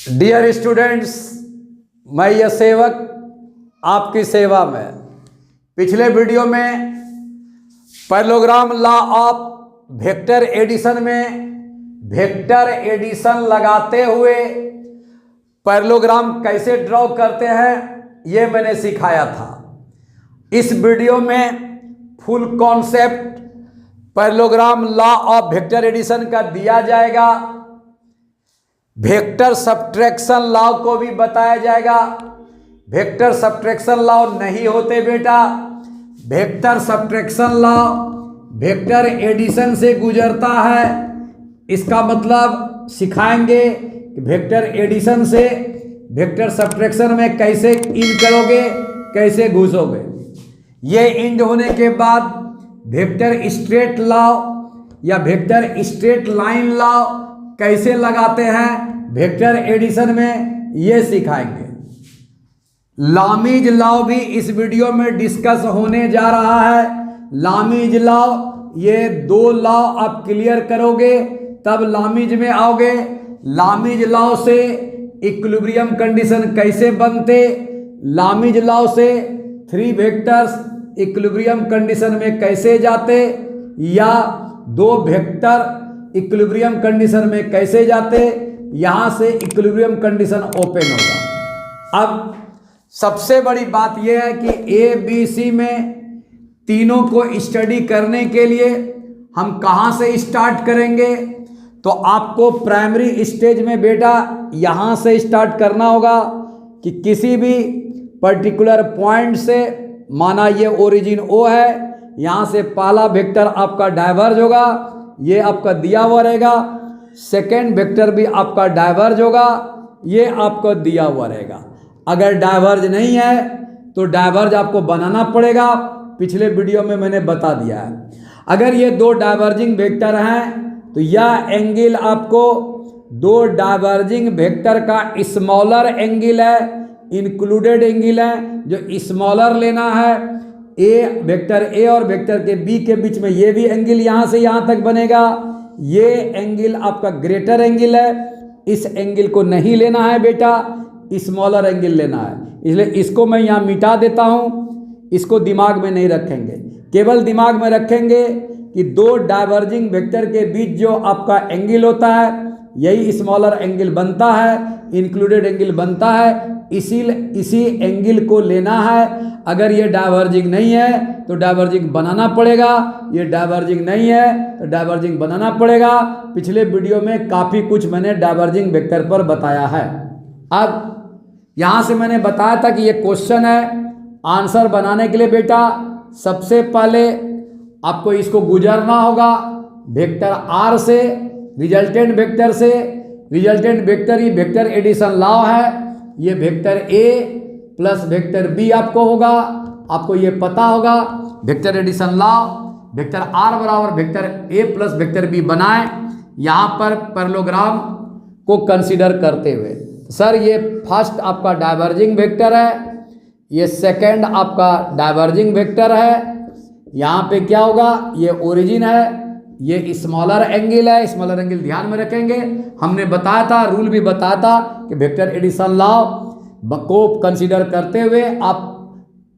Dear students, मैं यह सेवक आपकी सेवा में पिछले वीडियो में parallelogram law of vector addition में वेक्टर एडिशन लगाते हुए पैरेललोग्राम कैसे ड्रॉ करते हैं ये मैंने सिखाया था। इस वीडियो में full concept parallelogram law of vector addition का दिया जाएगा। वेक्टर सब्ट्रैक्शन लॉ को भी बताया जाएगा। वेक्टर सब्ट्रैक्शन लॉ नहीं होते बेटा, vector subtraction law vector addition से गुजरता है। इसका मतलब सिखाएंगे कि वेक्टर एडिशन से वेक्टर सब्ट्रैक्शन में कैसे इन करोगे, कैसे घुसोगे। ये इंड होने के बाद वेक्टर स्ट्रेट लॉ या वेक्टर स्ट्रेट लाइन लॉ कैसे लगाते हैं वेक्टर एडिशन में, ये सिखाएंगे। लामीज लॉ भी इस वीडियो में डिस्कस होने जा रहा है। लामीज लॉ, ये दो लॉ आप क्लियर करोगे तब लामीज में आओगे। लामीज लॉ से इक्विलिब्रियम कंडीशन कैसे बनते, लामीज लॉ से थ्री वेक्टर्स इक्विलिब्रियम कंडीशन में कैसे जाते, या दो वेक्टर इक्विलिब्रियम कंडीशन में कैसे जाते, यहां से इक्विलिब्रियम कंडीशन ओपन होगा। अब सबसे बड़ी बात यह है कि ए बी सी में तीनों को स्टडी करने के लिए हम कहां से स्टार्ट करेंगे, तो आपको प्राइमरी स्टेज में बेटा यहां से स्टार्ट करना होगा कि किसी भी पर्टिकुलर पॉइंट से, माना ये ओरिजिन ओ है, यहां से पहला वेक्टर आपका डाइवर्ज होगा, ये आपका दिया हुआ रहेगा। सेकेंड वेक्टर भी आपका डाइवर्ज होगा, ये आपको दिया हुआ रहेगा। अगर डाइवर्ज नहीं है तो डाइवर्ज आपको बनाना पड़ेगा, पिछले वीडियो में मैंने बता दिया है। अगर ये दो डाइवर्जिंग वेक्टर हैं तो यह एंगल आपको दो डाइवर्जिंग वेक्टर का स्मॉलर एंगल है, इंक्लूडेड एंगल है, जो स्मॉलर लेना है। ए वेक्टर ए और वेक्टर के बी के बीच में ये भी एंगल यहां से यहां तक बनेगा। ये एंगल आपका ग्रेटर एंगल है, इस एंगल को नहीं लेना है बेटा, स्मॉलर एंगल लेना है। इसलिए इसको मैं यहां मिटा देता हूं, इसको दिमाग में नहीं रखेंगे, केवल दिमाग में रखेंगे कि दो डाइवर्जिंग वेक्टर के बीच जो आपका एंगल होता है यही स्मॉलर एंगल बनता है, इंक्लूडेड एंगल बनता है। इसी एंगल को लेना है। अगर ये डाइवर्जिंग नहीं है तो डाइवर्जिंग बनाना पड़ेगा, ये डाइवर्जिंग नहीं है तो डाइवर्जिंग बनाना पड़ेगा। पिछले वीडियो में काफ़ी कुछ मैंने डाइवर्जिंग वेक्टर पर बताया है। अब यहाँ से मैंने बताया था कि ये क्वेश्चन है, आंसर बनाने के लिए बेटा सबसे पहले आपको इसको गुजरना होगा वेक्टर आर से, रिजल्टेंट वेक्टर से। रिजल्टेंट वेक्टर ही वेक्टर एडिशन लॉ है। ये vector A plus vector B आपको होगा, आपको ये पता होगा। Vector addition law vector R बराबर vector A plus vector B बनाए, यहाँ पर पैरेललोग्राम को कंसीडर करते हुए। सर ये फर्स्ट आपका डाइवर्जिंग वेक्टर है, ये सेकंड आपका डाइवर्जिंग वेक्टर है। यहाँ पे क्या होगा, ये ओरिजिन है, ये स्मॉलर एंगल है, स्मॉलर एंगल ध्यान में रखेंगे। हमने बताया था, रूल भी बताया था कि वेक्टर एडिशन लॉ को कंसीडर करते हुए आप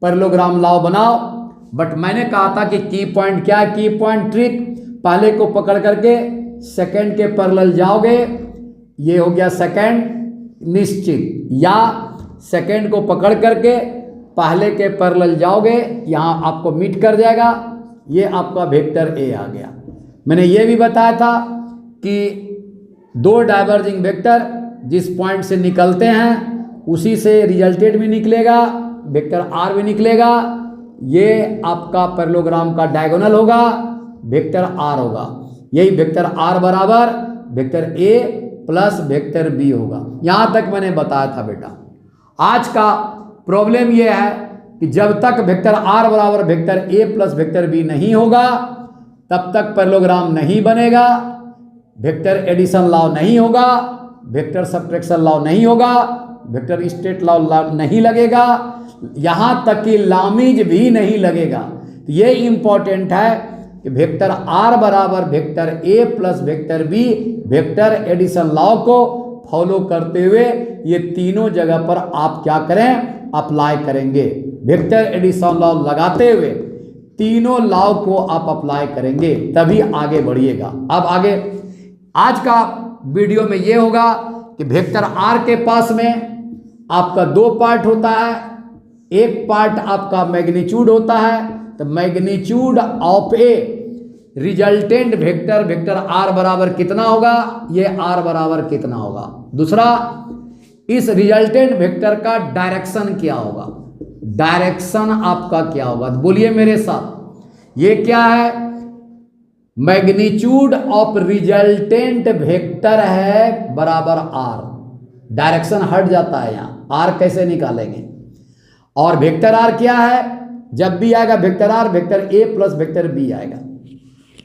पैरेललोग्राम लॉ बनाओ। बट मैंने कहा था कि की पॉइंट क्या है, की पॉइंट ट्रिक, पहले को पकड़ करके सेकंड के पैरेलल जाओगे, ये हो गया सेकंड निश्चित, या सेकंड को पकड़ करके पहले के पैरेलल जाओगे, यहाँ आपको मीट कर जाएगा, ये आपका वेक्टर ए आ गया। मैंने ये भी बताया था कि दो डाइवर्जिंग वेक्टर जिस पॉइंट से निकलते हैं उसी से रिजल्टेंट भी निकलेगा, वेक्टर आर भी निकलेगा। ये आपका पैरेललोग्राम का डायगोनल होगा, वेक्टर आर होगा। यही वेक्टर आर बराबर vector A plus vector B होगा। यहाँ तक मैंने बताया था बेटा। आज का प्रॉब्लम यह है कि जब तक वेक्टर आर बराबर vector A plus vector B नहीं होगा तब तक पैरेललोग्राम नहीं बनेगा, वेक्टर एडिशन लॉ नहीं होगा, वेक्टर सब्ट्रैक्शन लॉ नहीं होगा, वेक्टर स्ट्रेट लॉ नहीं लगेगा, यहाँ तक कि लामीज भी नहीं लगेगा। तो ये इंपॉर्टेंट है कि वेक्टर आर बराबर vector A plus vector B vector addition law को फॉलो करते हुए ये तीनों जगह पर आप क्या करें, अप्लाई करेंगे। वेक्टर एडिशन लॉ लगाते हुए तीनों लॉ को आप अप्लाई करेंगे, तभी आगे बढ़िएगा। अब आगे आज का वीडियो में ये होगा कि वेक्टर आर के पास में आपका दो पार्ट होता है। एक पार्ट आपका मैग्नीट्यूड होता है, तो magnitude of a resultant vector, vector R बराबर कितना होगा, ये आर बराबर कितना होगा। दूसरा, इस रिजल्टेंट वेक्टर का डायरेक्शन क्या होगा, डायरेक्शन आपका क्या होगा। बोलिए मेरे साथ, ये क्या है, मैग्नीट्यूड ऑफ रिजल्टेंट वेक्टर है बराबर आर। डायरेक्शन हट जाता है यहाँ, आर कैसे निकालेंगे। और वेक्टर आर क्या है, जब भी आएगा vector R, vector A plus vector B आएगा।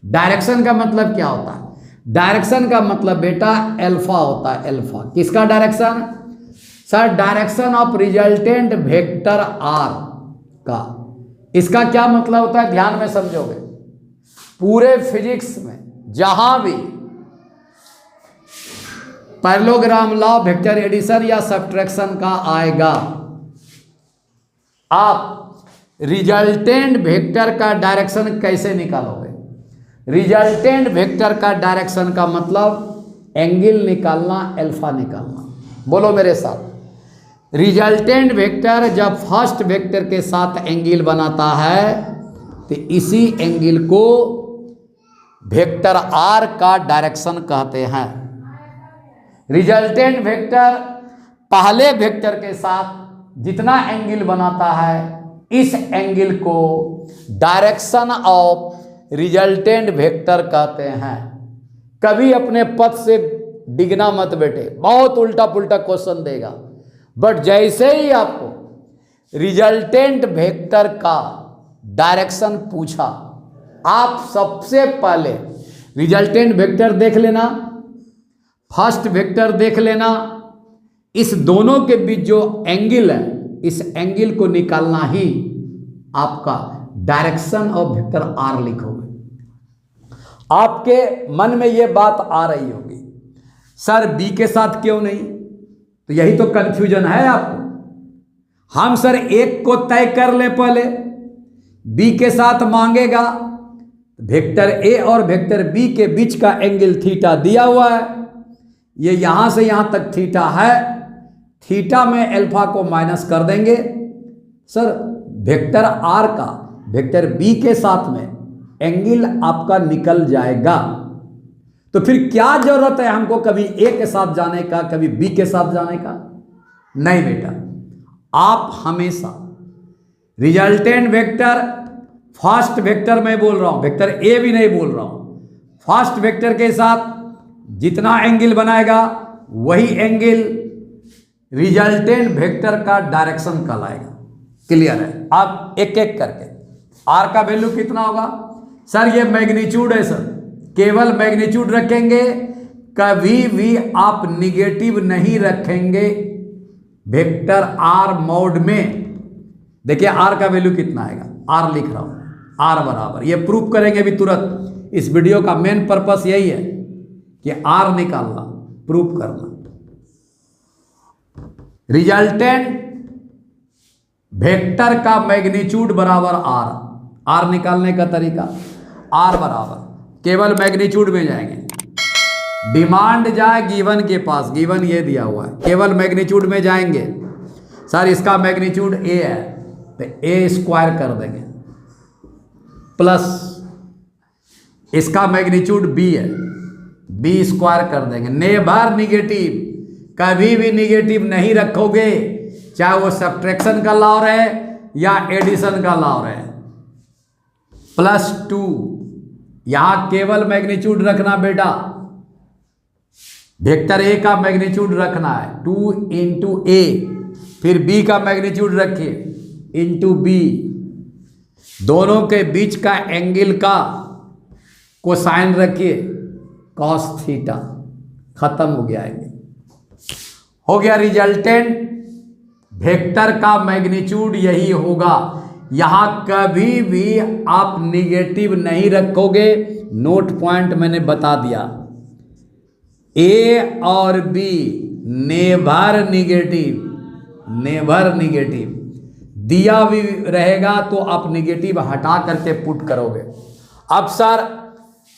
डायरेक्शन का मतलब क्या होता है, डायरेक्शन का मतलब बेटा अल्फा होता है। अल्फा किसका direction, sir direction of resultant vector R का। इसका क्या मतलब होता है, ध्यान में समझोगे। पूरे फिजिक्स में जहां भी पैरेललोग्राम लॉ वेक्टर एडिशन या सब्ट्रैक्शन का आएगा, आप रिजल्टेंट वेक्टर का डायरेक्शन कैसे निकालोगे। रिजल्टेंट वेक्टर का डायरेक्शन का मतलब एंगल निकालना, अल्फा निकालना। बोलो मेरे साथ, रिजल्टेंट वेक्टर जब फर्स्ट वेक्टर के साथ एंगल बनाता है तो इसी एंगल को वेक्टर आर का डायरेक्शन कहते हैं। रिजल्टेंट वेक्टर पहले वेक्टर के साथ जितना एंगल बनाता है, इस एंगल को डायरेक्शन ऑफ रिजल्टेंट वेक्टर कहते हैं। कभी अपने पथ से डिगना मत बेटे, बहुत उल्टा पुल्टा क्वेश्चन देगा। बट जैसे ही आपको रिजल्टेंट वेक्टर का डायरेक्शन पूछा, आप सबसे पहले रिजल्टेंट वेक्टर देख लेना, फर्स्ट वेक्टर देख लेना, इस दोनों के बीच जो एंगल है, इस एंगल को निकालना ही आपका डायरेक्शन ऑफ वेक्टर आर लिखोगे। आपके मन में यह बात आ रही होगी, सर बी के साथ क्यों नहीं, तो यही तो कंफ्यूजन है आपको। हम सर एक को तय कर ले, पहले बी के साथ मांगेगा, वेक्टर ए और वेक्टर बी के बीच का एंगल थीटा दिया हुआ है, ये यहां से यहां तक थीटा है, थीटा में अल्फा को माइनस कर देंगे। सर वेक्टर आर का वेक्टर बी के साथ में एंगल आपका निकल जाएगा, तो फिर क्या जरूरत है हमको कभी ए के साथ जाने का, कभी बी के साथ जाने का। नहीं बेटा, आप हमेशा रिजल्टेंट वेक्टर, फर्स्ट वेक्टर मैं बोल रहा हूं, वेक्टर ए भी नहीं बोल रहा हूं, फर्स्ट वेक्टर के साथ जितना एंगल बनाएगा वही एंगल रिजल्टेंट वेक्टर का डायरेक्शन कहलाएगा। क्लियर है। आप एक एक करके, आर का वैल्यू कितना होगा, सर ये मैग्नीट्यूड है, सर केवल मैग्नीट्यूड रखेंगे, कभी भी आप निगेटिव नहीं रखेंगे वेक्टर आर मोड में। देखिए आर का वैल्यू कितना आएगा, आर लिख रहा हूं, आर बराबर, ये प्रूफ करेंगे अभी तुरंत। इस वीडियो का मेन पर्पस यही है कि आर निकालना, प्रूफ करना। रिजल्टेंट वेक्टर का मैग्नीट्यूड बराबर आर, आर निकालने का तरीका, आर बराबर केवल मैग्नीट्यूड में जाएंगे, डिमांड जाए गिवन के पास, गिवन ये दिया हुआ है, केवल मैग्नीट्यूड में जाएंगे। सर इसका मैग्नीट्यूड ए है तो ए स्क्वायर कर देंगे, प्लस इसका मैग्नीट्यूड बी है, बी स्क्वायर कर देंगे। नेवर निगेटिव, कभी भी निगेटिव नहीं रखोगे, चाहे वो सब्ट्रैक्शन का लॉ रहे या एडिशन का लॉ रहे। +2, यहां केवल मैग्नीट्यूड रखना बेटा, वेक्टर ए का मैग्नीट्यूड रखना है 2 × a, फिर b का मैग्नीट्यूड रखिए इंटू b, दोनों के बीच का एंगल का कोसाइन रखिए cos थीटा, खत्म हो गया एंगल, हो गया रिजल्टेंट वेक्टर का मैग्नीट्यूड यही होगा। यहां कभी भी आप निगेटिव नहीं रखोगे, नोट पॉइंट मैंने बता दिया। ए और be never negative, never negative. दिया भी रहेगा तो आप निगेटिव हटा करके पुट करोगे। अब सर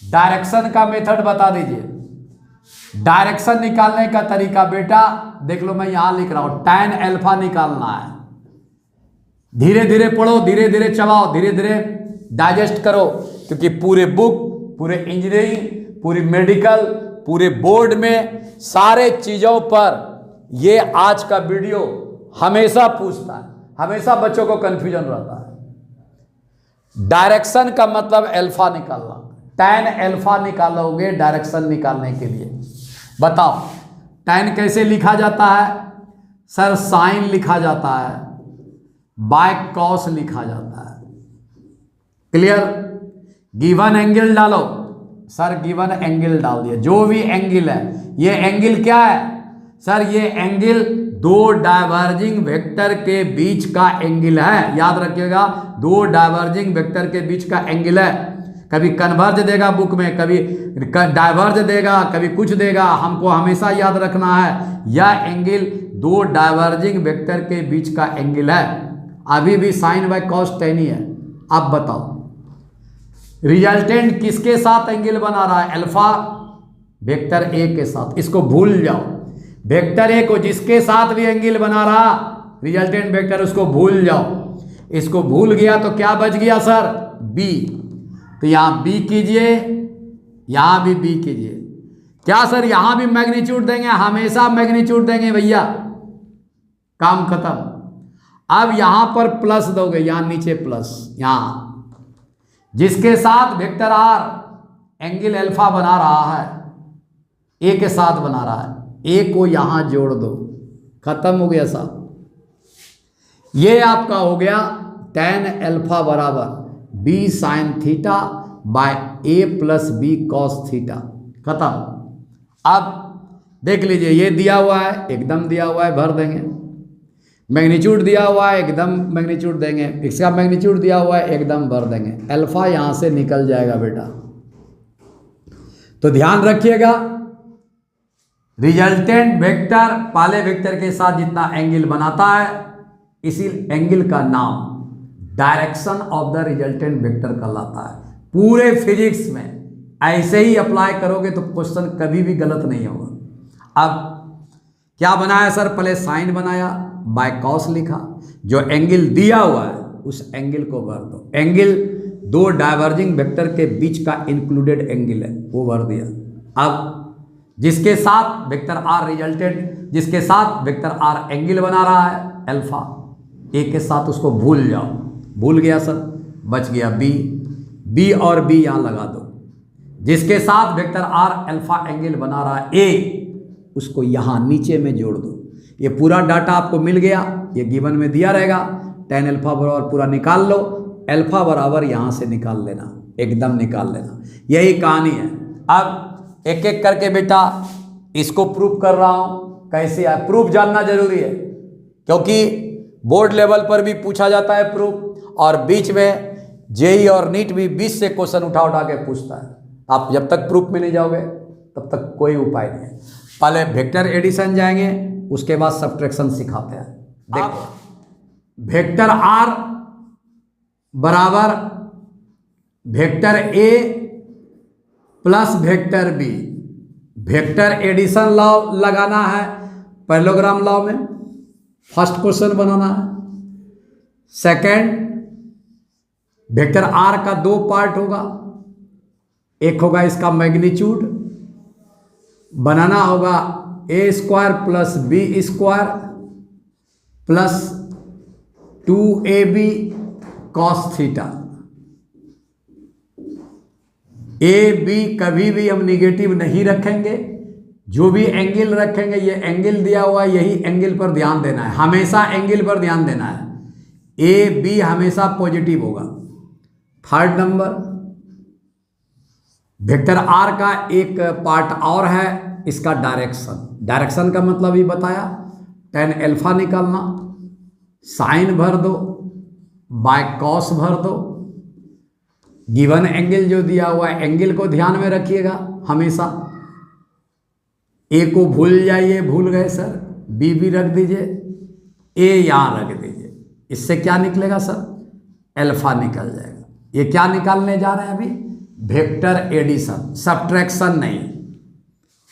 डायरेक्शन का मेथड बता दीजिए। डायरेक्शन निकालने का तरीका बेटा देख लो, मैं यहां लिख रहा हूं, tan अल्फा निकालना है। धीरे धीरे पढ़ो, धीरे धीरे चलाओ, धीरे धीरे डाइजेस्ट करो, क्योंकि पूरे बुक, पूरे इंजीनियरिंग, पूरी मेडिकल, पूरे बोर्ड में सारे चीजों पर ये आज का वीडियो हमेशा पूछता है, हमेशा बच्चों को कंफ्यूजन रहता है। डायरेक्शन का मतलब अल्फा निकालना, tan अल्फा निकालोगे डायरेक्शन निकालने के लिए। बताओ tan कैसे लिखा जाता है? सर साइन लिखा जाता है, बाय कॉस लिखा जाता है। क्लियर? गिवन एंगल डालो, सर गिवन एंगल डाल दिया, जो भी एंगल है। ये एंगल क्या है सर? ये एंगल दो डाइवर्जिंग वेक्टर के बीच का एंगल है। याद रखिएगा, दो डाइवर्जिंग वेक्टर के बीच का एंगल है। कभी कन्वर्ज देगा बुक में, कभी डाइवर्ज देगा, कभी कुछ देगा। हमको हमेशा याद रखना है यह एंगल दो डाइवर्जिंग वेक्टर के बीच का एंगल है। अभी भी साइन बाय कॉस tan ही है। अब बताओ रिजल्टेंट किसके साथ एंगल बना रहा है? अल्फा वेक्टर ए के साथ। इसको भूल जाओ, वेक्टर ए को जिसके साथ भी एंगल बना रहा रिजल्टेंट वेक्टर, उसको भूल जाओ। इसको भूल गया तो क्या बच गया सर? बी। तो यहां बी कीजिए, यहां भी बी कीजिए। क्या सर यहां भी मैग्नीट्यूड देंगे? हमेशा मैग्नीट्यूड देंगे भैया, काम खत्म। अब यहां पर प्लस दोगे, यहां नीचे प्लस, यहां जिसके साथ वेक्टर आर एंगल अल्फा बना रहा है, ए के साथ बना रहा है, ए को यहां जोड़ दो, खत्म हो गया साहब। ये आपका हो गया tan अल्फा बराबर B sine theta by A plus B cos theta, खत्म। अब देख लीजिए, ये दिया हुआ है, एकदम दिया हुआ है, भर देंगे। मैग्नीट्यूड दिया हुआ है, एकदम मैग्नीट्यूड देंगे। इसका मैग्नीट्यूड दिया हुआ है, एकदम भर देंगे। अल्फा यहां से निकल जाएगा बेटा। तो ध्यान रखिएगा, रिजल्टेंट वेक्टर पहले वेक्टर के साथ जितना एंगल बनाता है, इसी एंगल का नाम direction of the resultant vector कहलाता है। पूरे फिजिक्स में ऐसे ही अप्लाई करोगे तो क्वेश्चन कभी भी गलत नहीं होगा। अब क्या बनाया सर? पहले साइन बनाया, बाय कॉस लिखा, जो एंगल दिया हुआ है उस एंगल को भर दो। एंगल दो डाइवर्जिंग वेक्टर के बीच का इंक्लूडेड एंगल है, वो भर दिया। अब जिसके साथ वेक्टर आर रिजल्टेंट, जिसके साथ वेक्टर आर एंगल बना रहा है अल्फा, ए के साथ उसको भूल जाओ। भूल गया सर, बच गया बी। बी और बी यहां लगा दो। जिसके साथ वेक्टर आर अल्फा एंगल बना रहा है ए, उसको यहां नीचे में जोड़ दो। ये पूरा डाटा आपको मिल गया, ये गिवन में दिया रहेगा। tan अल्फा बराबर पूरा निकाल लो, अल्फा बराबर यहां से निकाल लेना, एकदम निकाल लेना। यही कहानी है। अब एक एक करके बेटा इसको प्रूफ कर रहा हूं। कैसे है प्रूफ जानना जरूरी है, क्योंकि बोर्ड लेवल पर भी पूछा जाता है प्रूफ, और बीच में जेई और नीट भी 20 से क्वेश्चन उठा के पूछता है। आप जब तक प्रूफ में नहीं जाओगे तब तक कोई उपाय नहीं है। पहले वेक्टर एडिशन जाएंगे, उसके बाद सब्ट्रैक्शन सिखाते हैं। देखो, वेक्टर आर बराबर vector A plus vector B, vector addition law लगाना है पैरेललोग्राम लॉ में। फर्स्ट क्वेश्चन बनाना है। सेकंड, वेक्टर आर का दो पार्ट होगा, एक होगा इसका मैग्नीट्यूड, बनाना होगा A square plus B square plus 2ab cos theta. A B कभी भी हम निगेटिव नहीं रखेंगे, जो भी एंगल रखेंगे, ये एंगल दिया हुआ है, यही एंगल पर ध्यान देना है, हमेशा एंगल पर ध्यान देना है। ए बी हमेशा पॉजिटिव होगा। थर्ड नंबर, वेक्टर आर का एक पार्ट और है, इसका डायरेक्शन। डायरेक्शन का मतलब ही बताया, tan अल्फा निकालना, साइन भर दो, बाय कॉस भर दो। गिवन एंगल जो दिया हुआ है, एंगल को ध्यान में रखिएगा हमेशा। ए को भूल जाइए, भूल गए सर, बी भी रख दीजिए, ए यहाँ रख दीजिए। इससे क्या निकलेगा सर? अल्फा निकल जाएगा। ये क्या निकालने जा रहे हैं अभी? वेक्टर एडिशन, सब्ट्रैक्शन नहीं।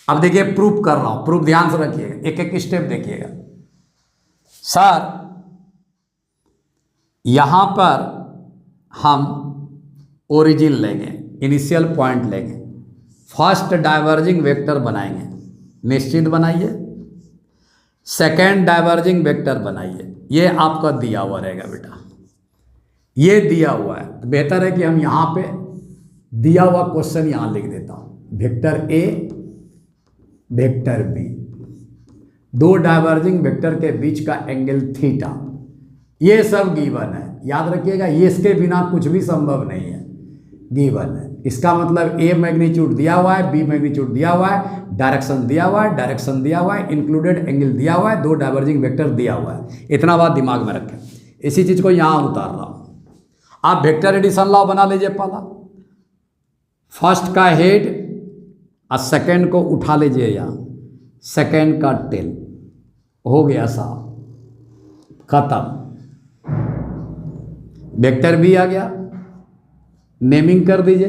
अब देखिए प्रूफ कर रहा हूं, प्रूफ ध्यान से रखिएगा, एक एक स्टेप देखिएगा। सर यहां पर हम ओरिजिन लेंगे, इनिशियल पॉइंट लेंगे, फर्स्ट डाइवर्जिंग वेक्टर बनाएंगे, निश्चित बनाइए। सेकेंड डाइवर्जिंग वेक्टर बनाइए, ये आपका दिया हुआ रहेगा बेटा, ये दिया हुआ है। बेहतर है कि हम यहाँ पे दिया हुआ क्वेश्चन यहाँ लिख देता हूँ, वेक्टर ए वेक्टर बी, दो डाइवर्जिंग वेक्टर के बीच का एंगल थीटा, ये सब गिवन है। याद रखिएगा, ये इसके बिना कुछ भी संभव नहीं है, गिवन है। इसका मतलब ए मैग्नीट्यूड दिया हुआ है, बी मैग्नीट्यूड दिया हुआ है, डायरेक्शन दिया हुआ है, डायरेक्शन दिया हुआ है, इंक्लूडेड एंगल दिया हुआ है, दो डाइवर्जिंग वेक्टर दिया हुआ है। इतना बात दिमाग में रखें, इसी चीज को यहाँ उतार रहा हूँ। आप वेक्टर एडिशन लॉ बना लीजिए। पहला फर्स्ट का हेड और सेकेंड को उठा लीजिए, यहाँ सेकेंड का टेल, हो गया साहब, खत्म। वेक्टर बी आ गया, नेमिंग कर दीजिए।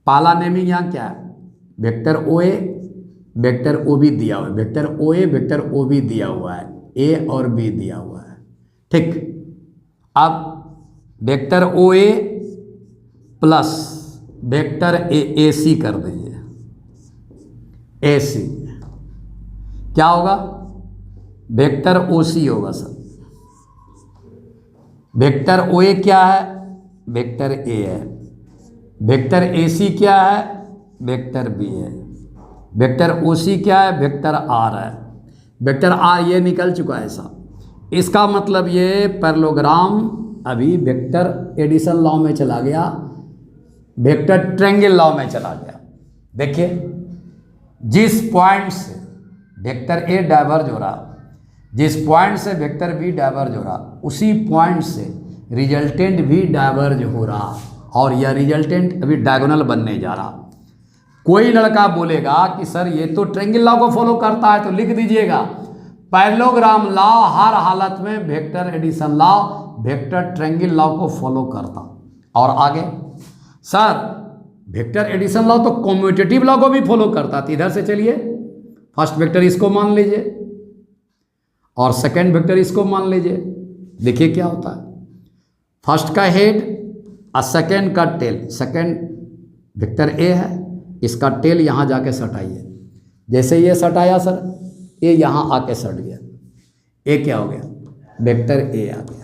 पहला नेमिंग यहाँ क्या है? वेक्टर ओ ए, वेक्टर ओ बी दिया हुआ है, वेक्टर ओ ए वेक्टर ओ बी दिया हुआ है, ए और बी दिया हुआ है, ठीक। अब vector O A plus vector A C कर दीजिए, ए सी क्या होगा? वेक्टर ओ सी होगा सर। वेक्टर ओ ए क्या है? वेक्टर ए है। वेक्टर ए सी क्या है? वेक्टर बी है। वेक्टर ओ सी क्या है? वेक्टर आर है। वेक्टर आर ये निकल चुका है साहब। इसका मतलब ये पैरेललोग्राम अभी वेक्टर एडिशन लॉ में चला गया, वेक्टर ट्रायंगल लॉ में चला गया। देखिए, जिस पॉइंट से वेक्टर ए डाइवर्ज हो रहा, जिस पॉइंट से वेक्टर बी डाइवर्ज हो रहा, उसी पॉइंट से रिजल्टेंट भी डाइवर्ज हो रहा, और यह रिजल्टेंट अभी डायगोनल बनने जा रहा। कोई लड़का बोलेगा कि सर ये तो ट्रायंगल लॉ को फॉलो करता है, तो लिख दीजिएगा पैरेललोग्राम लॉ हर हालत में vector addition law vector triangle law को फॉलो करता। और आगे सर वेक्टर एडिशन लॉ तो कम्यूटेटिव लॉ को भी फॉलो करता। तो इधर से चलिए, फर्स्ट वेक्टर इसको मान लीजिए और सेकेंड वेक्टर इसको मान लीजिए। देखिए क्या होता है, फर्स्ट का हेड और सेकेंड का टेल, सेकेंड वेक्टर ए है, इसका टेल यहाँ जाके सटाइए। जैसे ये सटाया सर, ये यहाँ आके सट गया, ए क्या हो गया? वेक्टर ए आ गया।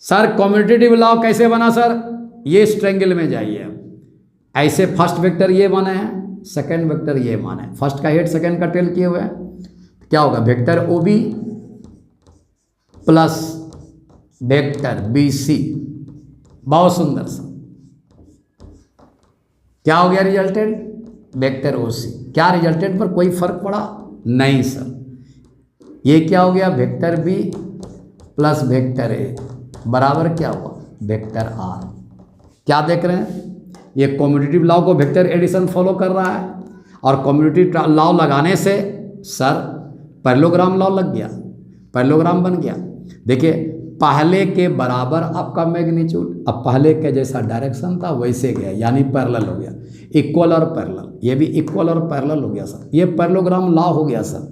सर कम्यूटेटिव लॉ कैसे बना सर? ये इस ट्रायंगल में जाइए, ऐसे फर्स्ट वेक्टर ये बने हैं, सेकेंड वेक्टर ये माने, फर्स्ट का हेड सेकेंड का टेल किए हुए हैं, तो क्या होगा? Vector O B plus vector B C. बहुत सुंदर सा क्या हो गया रिजल्टेंट? वेक्टर ओ सी। क्या रिजल्टेंट पर कोई फर्क पड़ा? नहीं सर। ये क्या हो गया? Vector B plus vector A बराबर क्या हुआ? Vector R. क्या देख रहे हैं? ये कम्यूटेटिव लॉ को वेक्टर एडिशन फॉलो कर रहा है, और कम्यूटेटिव लॉ लगाने से सर पैरेललोग्राम लॉ लग गया, पैरेललोग्राम बन गया। देखिए, पहले के बराबर आपका मैग्नीट्यूड, अब पहले के जैसा डायरेक्शन था वैसे गया, यानी पैरेलल हो गया, इक्वल और पैरेलल। ये भी इक्वल और पैरेलल हो गया सर, ये पैरेललोग्राम लॉ हो गया सर।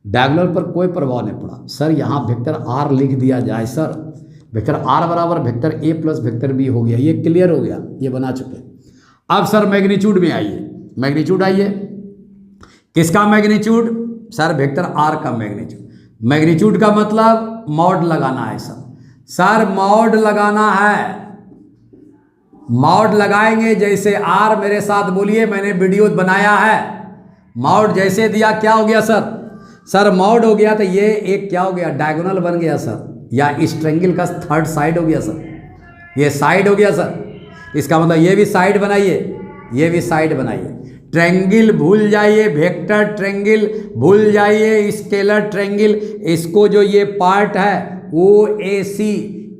डायगोनल पर कोई प्रभाव नहीं पड़ा सर। यहाँ वेक्टर आर लिख दिया जाए सर, वेक्टर आर बराबर vector A plus vector B हो गया, ये क्लियर हो गया, ये बना चुके। अब सर मैग्नीट्यूड में आइए, मैग्नीट्यूड आइए, किसका मैग्नीट्यूड? सर वेक्टर आर का मैग्नीट्यूड। मैग्नीट्यूड का मतलब मॉड लगाना है सर। सर मॉड लगाना है, मॉड लगाएंगे। जैसे आर, मेरे साथ बोलिए, मैंने वीडियो बनाया है। मॉड जैसे दिया क्या हो गया सर? सर मॉड हो गया तो ये एक क्या हो गया? डायगोनल बन गया सर, या इस ट्रायंगल का थर्ड साइड हो गया सर, ये साइड हो गया सर। इसका मतलब ये भी साइड बनाइए, ये भी साइड बनाइए। ट्रायंगल भूल जाइए, वेक्टर ट्रायंगल भूल जाइए, स्केलर ट्रायंगल। इसको जो ये पार्ट है ओ ए सी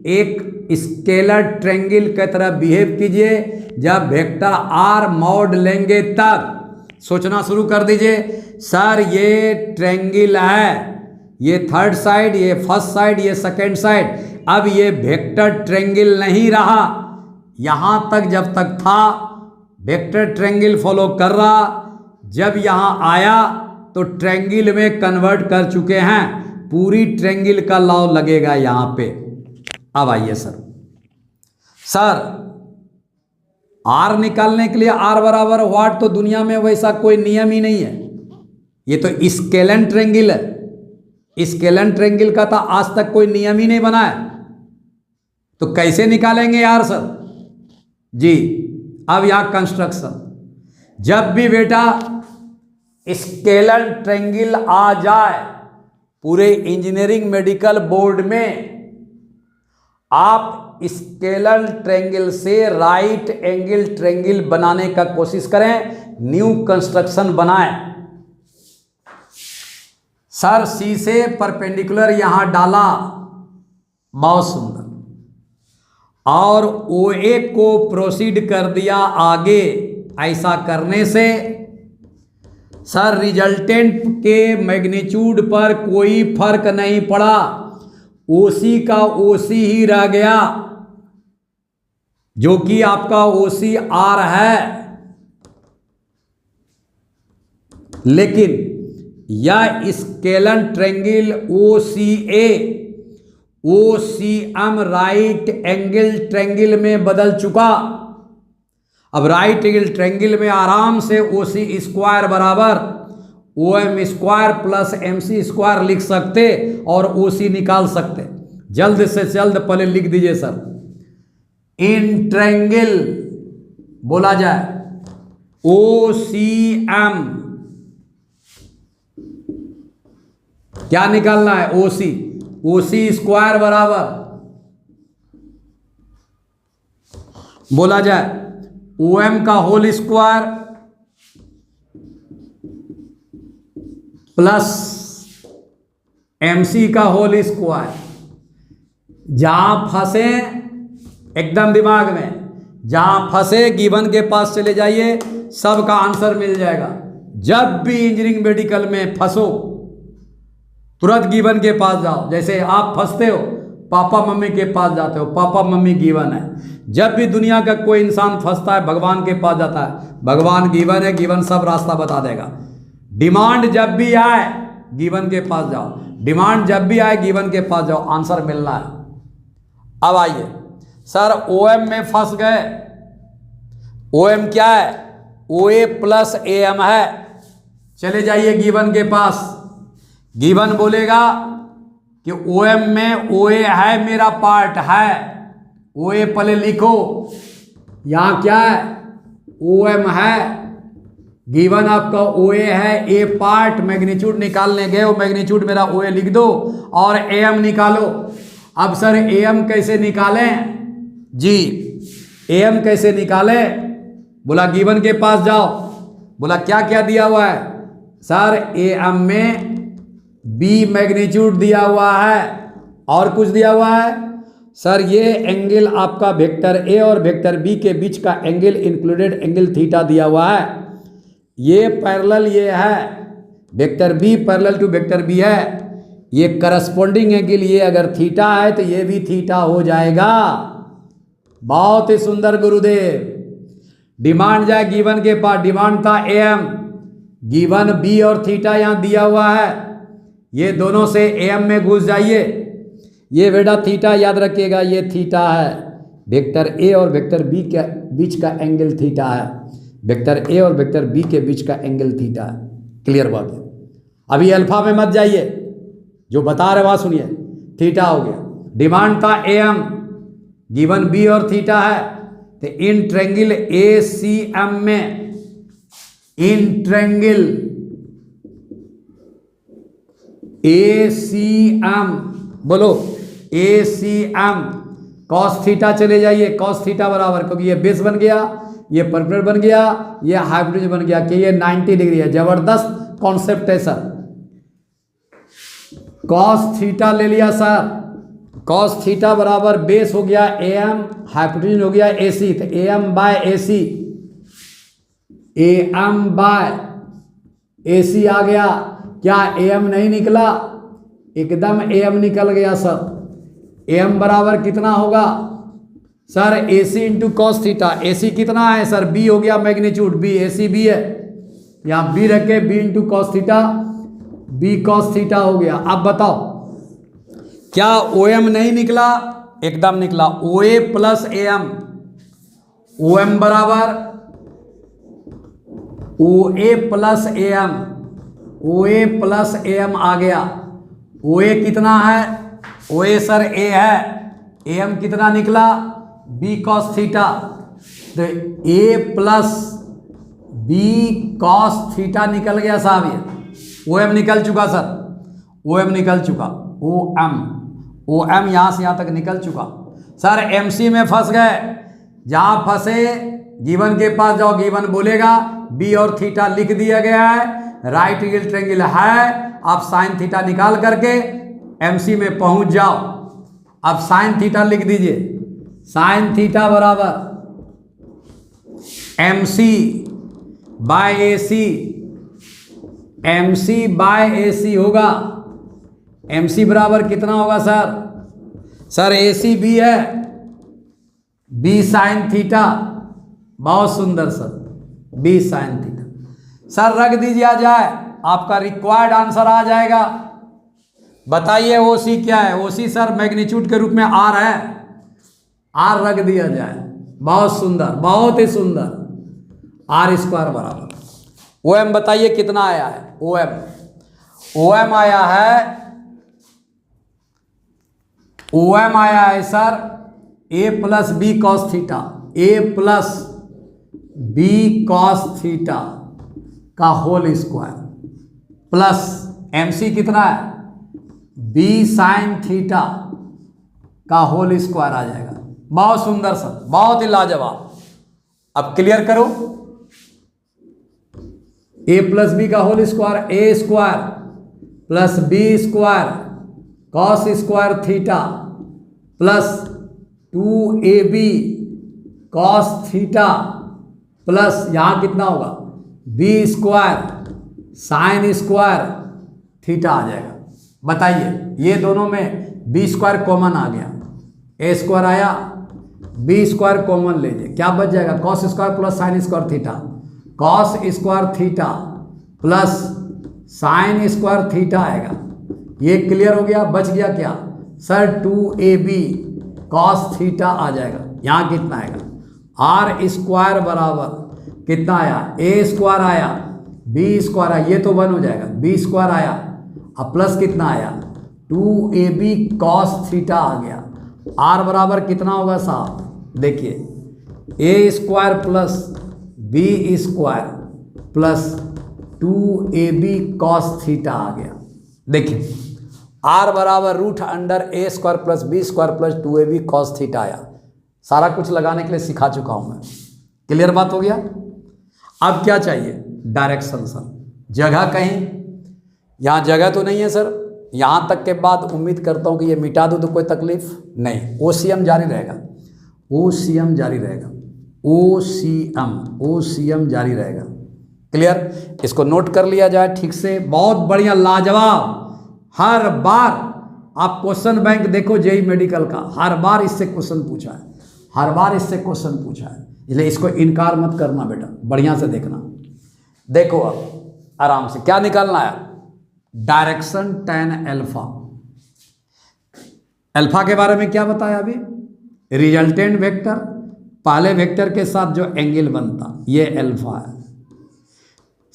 एक स्केलर ट्रायंगल की तरह बिहेव कीजिए। जब वेक्टर आर मॉड लेंगे तब सोचना शुरू कर दीजिए। सर ये ट्रायंगल है, ये थर्ड साइड, ये फर्स्ट साइड, ये सेकेंड साइड। अब ये वेक्टर ट्रायंगल नहीं रहा। यहां तक जब तक था वेक्टर ट्रायंगल फॉलो कर रहा, जब यहां आया तो ट्रायंगल में कन्वर्ट कर चुके हैं। पूरी ट्रायंगल का लॉ लगेगा यहां पे। अब आइए सर आर निकालने के लिए आर बराबर व्हाट, तो दुनिया में वैसा कोई नियम ही नहीं है। ये तो स्केलन ट्रायंगल है। स्केलन ट्रायंगल का तो आज तक कोई नियम ही नहीं बना है, तो कैसे निकालेंगे यार सर जी। अब यहां कंस्ट्रक्शन, जब भी बेटा स्केलन ट्रायंगल आ जाए पूरे इंजीनियरिंग मेडिकल बोर्ड में, आप स्केलन ट्रायंगल से राइट एंगल ट्रायंगल बनाने का कोशिश करें, न्यू कंस्ट्रक्शन बनाएं। सर सी से परपेंडिकुलर यहां डाला, बहुत सुंदर, और OA को प्रोसीड कर दिया आगे। ऐसा करने से सर रिजल्टेंट के मैग्नीट्यूड पर कोई फर्क नहीं पड़ा, OC का OC ही रह गया, जो कि आपका OC R है। लेकिन यह scalene triangle OCA OCM right angle triangle में बदल चुका। अब राइट एंगल ट्रायंगल में आराम से OC स्क्वायर बराबर OM square plus MC square लिख सकते और OC निकाल सकते। जल्द से जल्द पहले लिख दीजिए सर, इन ट्रायंगल बोला जाए OCM, क्या निकालना है OC स्क्वायर बराबर बोला जाए OM का होल स्क्वायर प्लस MC का होल स्क्वायर। जहां फंसे एकदम दिमाग में, जहां फंसे गिवन के पास चले जाइए, सबका आंसर मिल जाएगा। जब भी इंजीनियरिंग मेडिकल में फंसो तुरंत गिवन के पास जाओ। जैसे आप फंसते हो पापा मम्मी के पास जाते हो, पापा मम्मी गिवन है। जब भी दुनिया का कोई इंसान फंसता है भगवान के पास जाता है, भगवान गिवन है, गिवन सब रास्ता बता देगा। डिमांड जब भी आए गिवन के पास जाओ, डिमांड जब भी आए गिवन के पास जाओ, आंसर मिलना है। अब आइए सर OM में फंस गए। OM क्या है? OA प्लस AM है। चले जाइए गिवन के पास। गिवन बोलेगा कि OM में OA है, मेरा पार्ट है। OA पहले लिखो, यहां क्या है? OM है। गिवन आपका OA है, A पार्ट। मैग्नीट्यूड निकालने गए हो, मैग्नीट्यूड मेरा OA लिख दो और AM निकालो। अब सर AM कैसे निकालें जी? AM कैसे निकालें? बोला गिवन के पास जाओ। बोला क्या क्या दिया हुआ है? सर AM में B मैग्नीट्यूड दिया हुआ है और कुछ दिया हुआ है? सर ये एंगल आपका वेक्टर A और वेक्टर B के बीच का एंगल इंक्लूडेड एंगल थीटा दिया हुआ है। ये पैरेलल ये है, vector B parallel to vector B है। ये करस्पॉन्डिंग एंगल ये अगर थीटा है तो ये भी थीटा हो जाएगा। बहुत ही सुंदर गुरुदेव। डिमांड जाए गिवन के पास, डिमांड था AM, गिवन B और थीटा यहाँ दिया हुआ है। ये दोनों से AM में घुस जाइए। ये बेटा थीटा याद रखिएगा, ये थीटा है। वेक्टर A और वेक्टर B के बीच का एंगल थीटा है। वेक्टर A और वेक्टर B के बीच का एंगल थीटा है। क्लियर बात है? अभी अल्फा में मत जाइए, जो बता रहे वहां सुनिए। थीटा हो गया, डिमांड था AM, गिवन B और थीटा है। तो इन ट्रायंगल ACM में, इन ट्रायंगल ACM बोलो ACM कॉस थीटा चले जाइए। कॉस थीटा बराबर, क्योंकि ये बेस बन गया, ये परपेंडिकुलर बन गया, ये हाइपोटेन्यूज बन गया कि ये 90 डिग्री है। जबरदस्त कॉन्सेप्ट है सर। कॉस थीटा ले लिया सर। कॉस थीटा बराबर बेस हो गया AM, हाइपोटेन्यूज हो गया AC। तो AM by AC, AM by AC आ गया। क्या AM नहीं निकला? एकदम AM निकल गया सर। AM बराबर कितना होगा sir? AC into cos theta. AC कितना है सर? B हो गया मैग्नीट्यूड, B AC B है, यहाँ B रखे, B into cos theta, B cos theta हो गया। अब बताओ क्या OM नहीं निकला? एकदम निकला। OA प्लस AM, OM बराबर OA plus AM, OA plus AM आ गया। OA कितना है? OA सर A है, AM कितना निकला? B cos theta. तो A plus B cos theta निकल गया साहब। ये OM निकल चुका सर, OM निकल चुका, OM यहां से यहां तक निकल चुका सर। MC में फंस गए, जहां फंसे गिवन के पास जाओ, गिवन बोलेगा B और थीटा लिख दिया गया है, राइट एंगल ट्रायंगल है। आप साइन थीटा निकाल करके MC में पहुंच जाओ। अब साइन थीटा लिख दीजिए, साइन थीटा बराबर MC by AC, MC by AC होगा। MC बराबर कितना होगा सर? सर AC B है, B साइन थीटा। बहुत सुंदर sir, B sine theta. Sir रख दीजिए जाए, आपका रिक्वायर्ड आंसर आ जाएगा। बताइए OC क्या है? OC सर मैग्नीट्यूड के रूप में R है, R रख दिया जाए। बहुत सुंदर, बहुत ही सुंदर। R स्क्वायर बराबर OM बताइए कितना आया है? OM आया है, OM आया है sir A plus B cos theta, A plus B cos theta का होल स्क्वायर प्लस MC कितना है? B साइन थीटा का होल स्क्वायर आ जाएगा। बहुत सुंदर सर, बहुत ही लाजवाब। अब क्लियर करो, A प्लस B का whole square, A square plus B square cos square theta plus 2AB cos theta plus यहाँ कितना होगा? B square sine square theta आ जाएगा। बताइए ये दोनों में B स्क्वायर कॉमन आ गया, A स्क्वायर आया, B स्क्वायर कॉमन ले लीजिए, क्या बच जाएगा? Cos square plus sign square theta, cos square theta plus sign square theta आएगा। ये क्लियर हो गया। बच गया क्या सर? 2AB कॉस थीटा आ जाएगा। यहाँ कितना आएगा? R स्क्वायर बराबर कितना आया? A स्क्वायर आया, B स्क्वायर आया, ये तो 1 हो जाएगा, B स्क्वायर आया, अब प्लस कितना आया? 2AB कॉस थीटा आ गया। R बराबर कितना होगा साहब? देखिए A square plus B square plus 2AB cos theta आ गया। देखिए R बराबर root under A square plus B square plus 2AB cos theta आया। सारा कुछ लगाने के लिए सिखा चुका हूं मैं। क्लियर बात हो गया? अब क्या चाहिए? Direction sir. जगह कहीं, यहाँ जगह तो नहीं है सर। यहाँ तक के बाद उम्मीद करता हूँ कि ये मिटा दूँ तो कोई तकलीफ नहीं। OCM जारी रहेगा, OCM जारी रहेगा, OCM जारी रहेगा। क्लियर? इसको नोट कर लिया जाए ठीक से। बहुत बढ़िया, लाजवाब। हर बार आप क्वेश्चन बैंक देखो जेई मेडिकल का, हर बार इससे क्वेश्चन पूछा है, हर बार इससे क्वेश्चन पूछा है, इसलिए इसको इनकार मत करना बेटा, बढ़िया से देखना। देखो अब आराम से क्या निकालना है? Direction tan alpha. अल्फा के बारे में क्या बताया अभी? रिजल्टेंट वेक्टर, पहले वेक्टर के साथ जो एंगल बनता, ये अल्फा है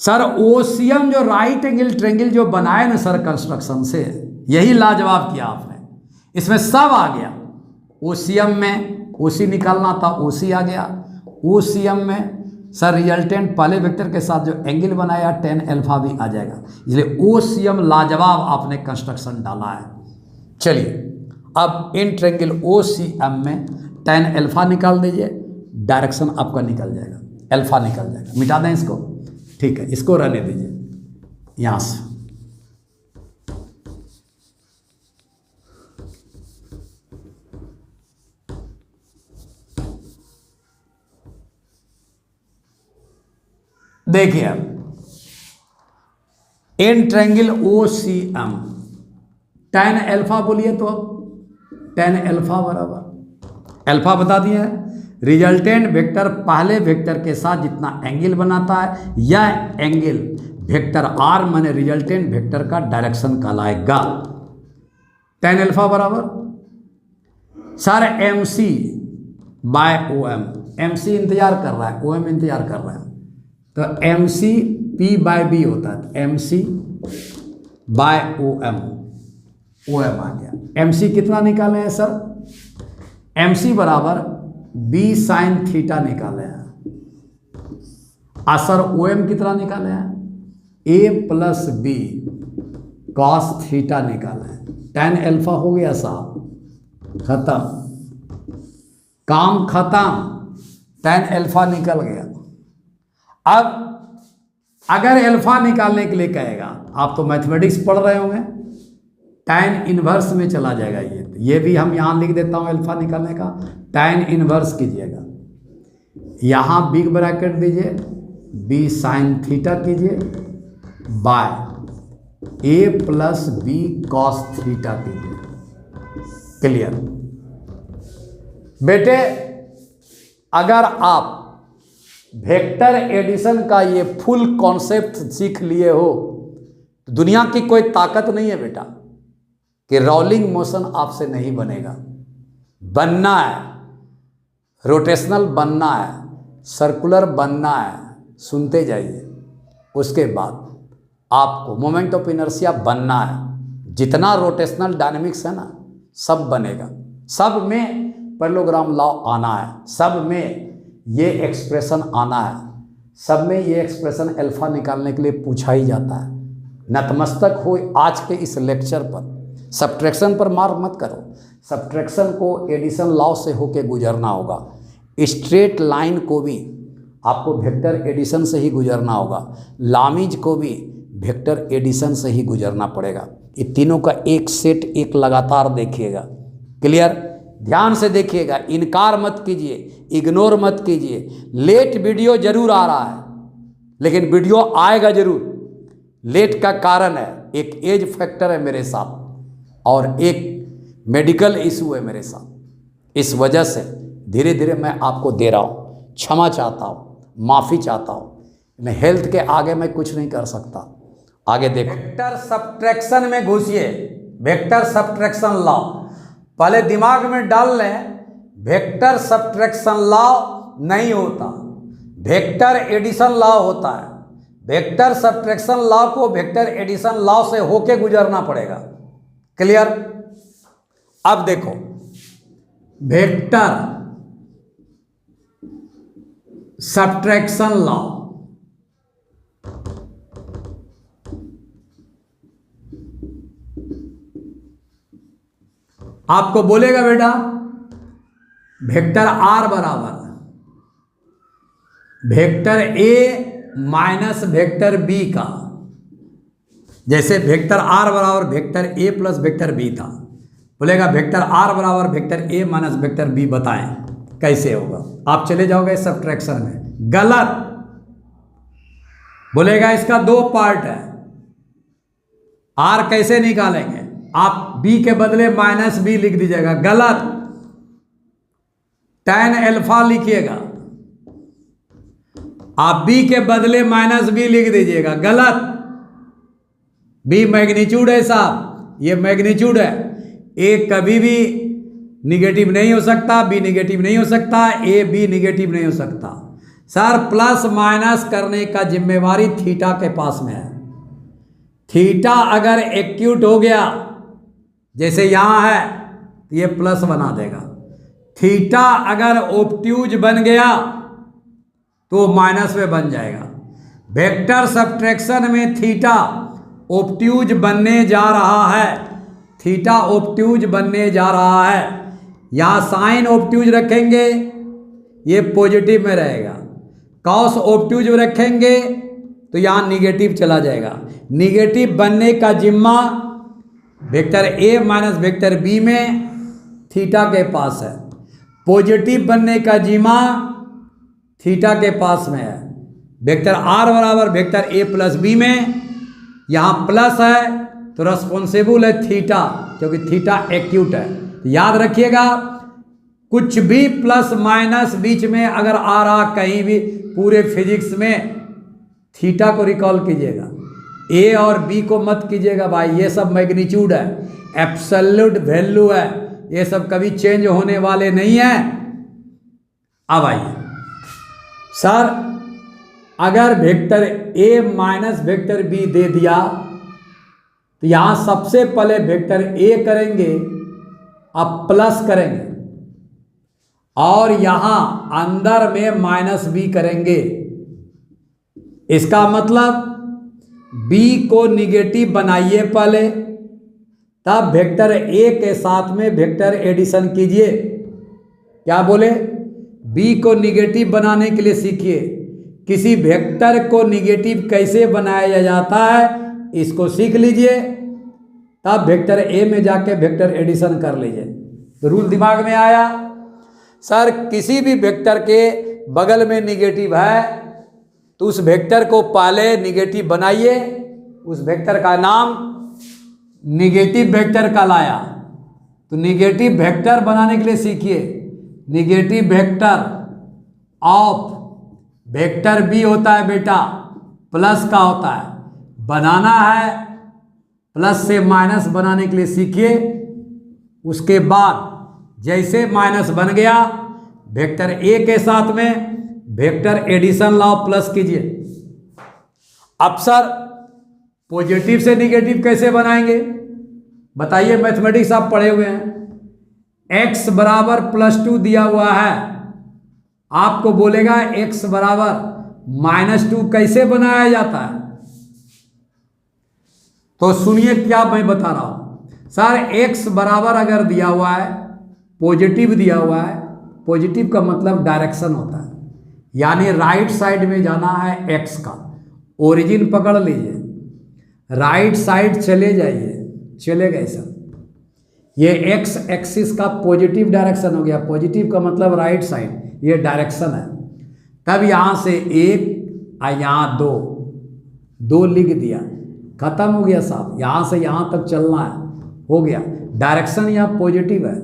सर। OCM जो राइट एंगल ट्रायंगल जो बनाए ना सर कंस्ट्रक्शन से, यही लाजवाब किया आपने। इसमें सब आ गया। OCM में OC निकालना था, OC आ गया। OCM में सर रिजल्टेंट पहले वेक्टर के साथ जो एंगल बनाया tan अल्फा भी आ जाएगा, इसलिए OCM लाजवाब आपने कंस्ट्रक्शन डाला है। चलिए अब इन ट्रायंगल OCM में tan अल्फा निकाल दीजिए, डायरेक्शन आपका निकल जाएगा, अल्फा निकल जाएगा। मिटा दें इसको, ठीक है, इसको रहने दीजिए यहां से। देखिए in triangle OCM, tan alpha बोलिए तो अब tan अल्फा बराबर अल्फा बता दिया है, रिजल्टेंट वेक्टर पहले वेक्टर के साथ जितना एंगल बनाता है यह एंगल वेक्टर R माने रिजल्टेंट वेक्टर का डायरेक्शन कहलाएगा। tan अल्फा बराबर sir MC by OM, MC इंतजार कर रहा है, OM इंतजार कर रहा है, तो MC P/B होता है, MC बाय OM, OM आ गया। MC कितना निकाले हैं सर? MC बराबर B sin थीटा निकाले हैं। सर OM कितना निकाले हैं? A plus B cos theta निकाले हैं। tan अल्फा हो गया साहब, खत्म, काम खत्म, tan अल्फा निकल गया। अब अगर अल्फा निकालने के लिए कहेगा, आप तो मैथमेटिक्स पढ़ रहे होंगे, tan इनवर्स में चला जाएगा। ये भी हम यहाँ लिख देता हूँ अल्फा निकालने का, tan इनवर्स कीजिएगा, यहाँ बिग ब्रैकेट दीजिए, B sin थीटा कीजिए by A plus B cos theta कीजिए। क्लियर बेटे? अगर आप वेक्टर एडिशन का ये फुल कॉन्सेप्ट सीख लिए हो तो दुनिया की कोई ताकत नहीं है बेटा कि रोलिंग मोशन आपसे नहीं बनेगा। बनना है, रोटेशनल बनना है, सर्कुलर बनना है, सुनते जाइए। उसके बाद आपको मोमेंट ऑफ इनर्शिया बनना है, जितना रोटेशनल डायनेमिक्स है ना सब बनेगा, सब में पैरेललोग्राम लॉ आना है, सब में ये एक्सप्रेशन आना है, सब में ये एक्सप्रेशन अल्फा निकालने के लिए पूछा ही जाता है। नतमस्तक हो आज के इस लेक्चर पर। सब्ट्रैक्शन पर मार मत करो, सब्ट्रैक्शन को एडिशन लॉ से होके गुजरना होगा, स्ट्रेट लाइन को भी आपको वेक्टर एडिशन से ही गुजरना होगा, लामीज को भी वेक्टर एडिशन से ही गुजरना पड़ेगा। ये तीनों का एक सेट एक लगातार देखिएगा। क्लियर? ध्यान से देखिएगा, इनकार मत कीजिए, इग्नोर मत कीजिए। लेट वीडियो जरूर आ रहा है, लेकिन वीडियो आएगा जरूर। लेट का कारण है एक एज फैक्टर है मेरे साथ और एक मेडिकल इशू है मेरे साथ, इस वजह से धीरे धीरे मैं आपको दे रहा हूँ, क्षमा चाहता हूँ, माफ़ी चाहता हूँ। हेल्थ के आगे मैं कुछ नहीं कर सकता। आगे देखो, वेक्टर सब्ट्रैक्शन में घुसिए, वेक्टर सब्ट्रैक्शन लॉ पहले दिमाग में डाल लें। वेक्टर सब्ट्रैक्शन लॉ नहीं होता, वेक्टर एडिशन लॉ होता है। वेक्टर सब्ट्रैक्शन लॉ को वेक्टर एडिशन लॉ से होके गुजरना पड़ेगा। क्लियर? अब देखो, वेक्टर सब्ट्रैक्शन लॉ आपको बोलेगा बेटा वेक्टर R बराबर vector A minus vector B का, जैसे वेक्टर R बराबर vector A plus vector B था, बोलेगा वेक्टर R बराबर vector A minus vector B, बताएं कैसे होगा। आप चले जाओगे सब्ट्रैक्शन में, गलत। बोलेगा इसका दो पार्ट है, R कैसे निकालेंगे? आप B के बदले माइनस B लिख दीजिएगा, गलत। tan अल्फा लिखिएगा, आप B के बदले माइनस B लिख दीजिएगा, गलत। B मैग्नीट्यूड है साहब, ये मैग्नीट्यूड है। A कभी भी निगेटिव नहीं हो सकता, B निगेटिव नहीं हो सकता, A B निगेटिव नहीं हो सकता। सर प्लस माइनस करने का जिम्मेवारी थीटा के पास में है। थीटा अगर एक्यूट हो गया, जैसे यहाँ है, तो ये प्लस बना देगा। थीटा अगर ऑब्ट्यूज बन गया तो माइनस में बन जाएगा। वेक्टर सब्ट्रैक्शन में थीटा ऑब्ट्यूज बनने जा रहा है, थीटा ऑब्ट्यूज बनने जा रहा है। यहाँ साइन ऑब्ट्यूज रखेंगे, ये पॉजिटिव में रहेगा। कॉस ऑब्ट्यूज रखेंगे तो यहाँ निगेटिव चला जाएगा। निगेटिव बनने का जिम्मा vector A minus vector B में थीटा के पास है। पॉजिटिव बनने का जिम्मा थीटा के पास में है। वेक्टर R बराबर वेक्टर A प्लस B में यहाँ प्लस है तो रेस्पॉन्सिबल है थीटा, क्योंकि थीटा एक्यूट है। तो याद रखिएगा, कुछ भी प्लस माइनस बीच में अगर आ रहा कहीं भी पूरे फिजिक्स में, थीटा को रिकॉल कीजिएगा, ए और बी को मत कीजिएगा भाई। ये सब मैग्नीट्यूड है, एब्सोल्यूट वैल्यू है, ये सब कभी चेंज होने वाले नहीं है। अब आइए सर, अगर vector A minus vector B दे दिया तो यहां सबसे पहले वेक्टर ए करेंगे, अब प्लस करेंगे, और यहां अंदर में माइनस बी करेंगे। इसका मतलब बी को निगेटिव बनाइए पहले, तब वेक्टर ए के साथ में वेक्टर एडिशन कीजिए। क्या बोले? बी को निगेटिव बनाने के लिए सीखिए। किसी वेक्टर को निगेटिव कैसे बनाया जाता है इसको सीख लीजिए, तब वेक्टर ए में जाके वेक्टर एडिशन कर लीजिए। तो रूल दिमाग में आया? सर किसी भी वेक्टर के बगल में निगेटिव है तो उस वेक्टर को पहले निगेटिव बनाइए, उस वेक्टर का नाम निगेटिव वेक्टर कहलाया। तो निगेटिव वेक्टर बनाने के लिए सीखिए। Negative vector of vector B होता है बेटा, प्लस का होता है, बनाना है प्लस से माइनस बनाने के लिए सीखिए। उसके बाद जैसे माइनस बन गया, वेक्टर ए के साथ में वेक्टर एडिशन लाओ, प्लस कीजिए। अब सर पॉजिटिव से निगेटिव कैसे बनाएंगे बताइए? मैथमेटिक्स आप पढ़े हुए हैं। x बराबर +2 दिया हुआ है, आपको बोलेगा x बराबर -2 कैसे बनाया जाता है? तो सुनिए क्या मैं बता रहा हूं। सर x बराबर अगर दिया हुआ है, पॉजिटिव दिया हुआ है, पॉजिटिव का मतलब डायरेक्शन होता है, यानी राइट साइड में जाना है x का। ओरिजिन पकड़ लीजिए, राइट साइड चले जाइए, चले गए सर। ये x एक्सिस का पॉजिटिव डायरेक्शन हो गया, पॉजिटिव का मतलब राइट साइड, ये डायरेक्शन है। तब यहाँ से 1 और यहाँ 2 लिख दिया, खत्म हो गया साहब। यहाँ से यहाँ तक चलना है, हो गया। डायरेक्शन यहाँ पॉजिटिव है,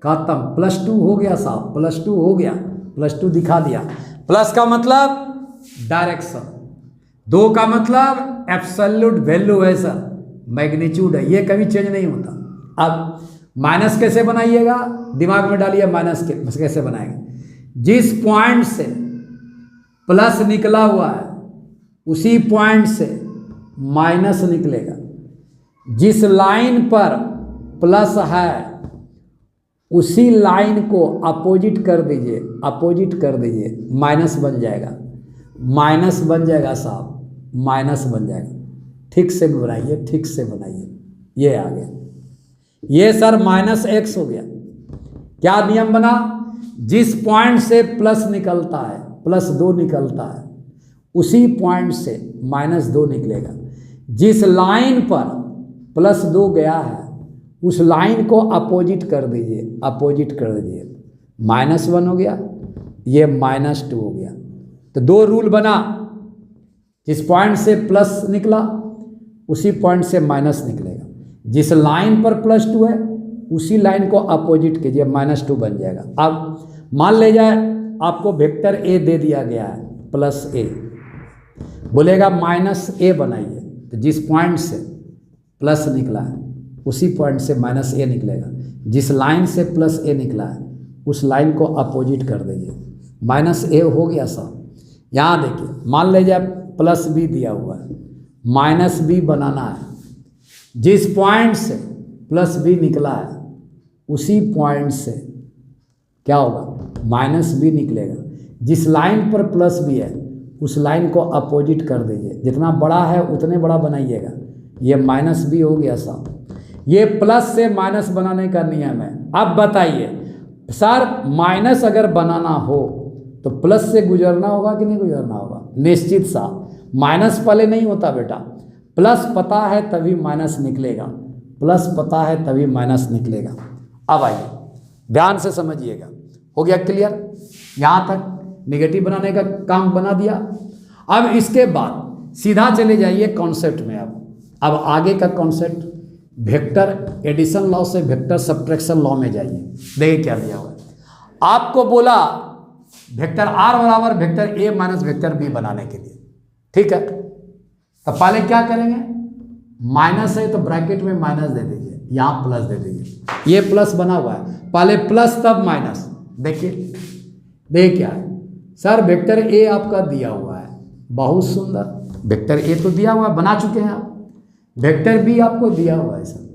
खत्म। +2 हो गया साहब, +2 हो गया, +2 दिखा दिया। प्लस का मतलब डायरेक्शन, 2 का मतलब एब्सोल्यूट वैल्यू है सर, मैग्नीट्यूड है, ये कभी चेंज नहीं होता। अब माइनस कैसे बनाइएगा, दिमाग में डालिए। माइनस कैसे बनाएंगे? जिस पॉइंट से प्लस निकला हुआ है उसी पॉइंट से माइनस निकलेगा। जिस लाइन पर प्लस है उसी लाइन को अपोजिट कर दीजिए, अपोजिट कर दीजिए, माइनस बन जाएगा, माइनस बन जाएगा साहब, माइनस बन जाएगा। ठीक से बनाइए, ठीक से बनाइए। ये आ गया, ये सर -x हो गया। क्या नियम बना? जिस पॉइंट से प्लस निकलता है, +2 निकलता है, उसी पॉइंट से -2 निकलेगा। जिस लाइन पर +2 गया है उस लाइन को अपोजिट कर दीजिए, अपोजिट कर दीजिए, -1 हो गया, ये -2 हो गया। तो 2 रूल बना, जिस पॉइंट से प्लस निकला उसी पॉइंट से माइनस निकलेगा। जिस लाइन पर +2 है उसी लाइन को अपोजिट कीजिए, -2 बन जाएगा। अब मान ले जाए आपको वेक्टर ए दे दिया गया है, +a, बोलेगा -a बनाइए। तो जिस पॉइंट से प्लस निकला है उसी पॉइंट से -a निकलेगा। जिस लाइन से +a निकला है उस लाइन को अपोजिट कर दीजिए, -a हो गया सब। यहाँ देखिए, मान ले जाए +b दिया हुआ है, -b बनाना है। जिस पॉइंट से +b निकला है उसी पॉइंट से क्या होगा, -b निकलेगा। जिस लाइन पर +b है उस लाइन को अपोजिट कर दीजिए, जितना बड़ा है उतने बड़ा बनाइएगा। ये -b हो गया साहब। ये प्लस से माइनस बनाने का नियम है। अब बताइए सर, माइनस अगर बनाना हो तो प्लस से गुजरना होगा कि नहीं गुजरना होगा? निश्चित सा, माइनस पहले नहीं होता बेटा, प्लस पता है तभी माइनस निकलेगा, प्लस पता है तभी माइनस निकलेगा। अब आइए ध्यान से समझिएगा, हो गया क्लियर? यहाँ तक नेगेटिव बनाने का काम बना दिया। अब इसके बाद सीधा चले जाइए कॉन्सेप्ट में। अब अब आगे का कॉन्सेप्ट वेक्टर एडिशन लॉ से वेक्टर सब्ट्रैक्शन लॉ में जाइए। देखिए क्या दिया हुआ है आपको, बोला वेक्टर आर बराबर vector A minus vector B बनाने के लिए, ठीक है। तो पहले क्या करेंगे, माइनस है तो ब्रैकेट में माइनस दे दीजिए, यहाँ प्लस दे दीजिए, ये प्लस बना हुआ है, पहले प्लस तब माइनस। देखिए क्या है सर, वेक्टर ए आपका दिया हुआ है, बहुत सुंदर, वेक्टर ए तो दिया हुआ है, बना चुके हैं आप। वेक्टर बी आपको दिया हुआ है सर,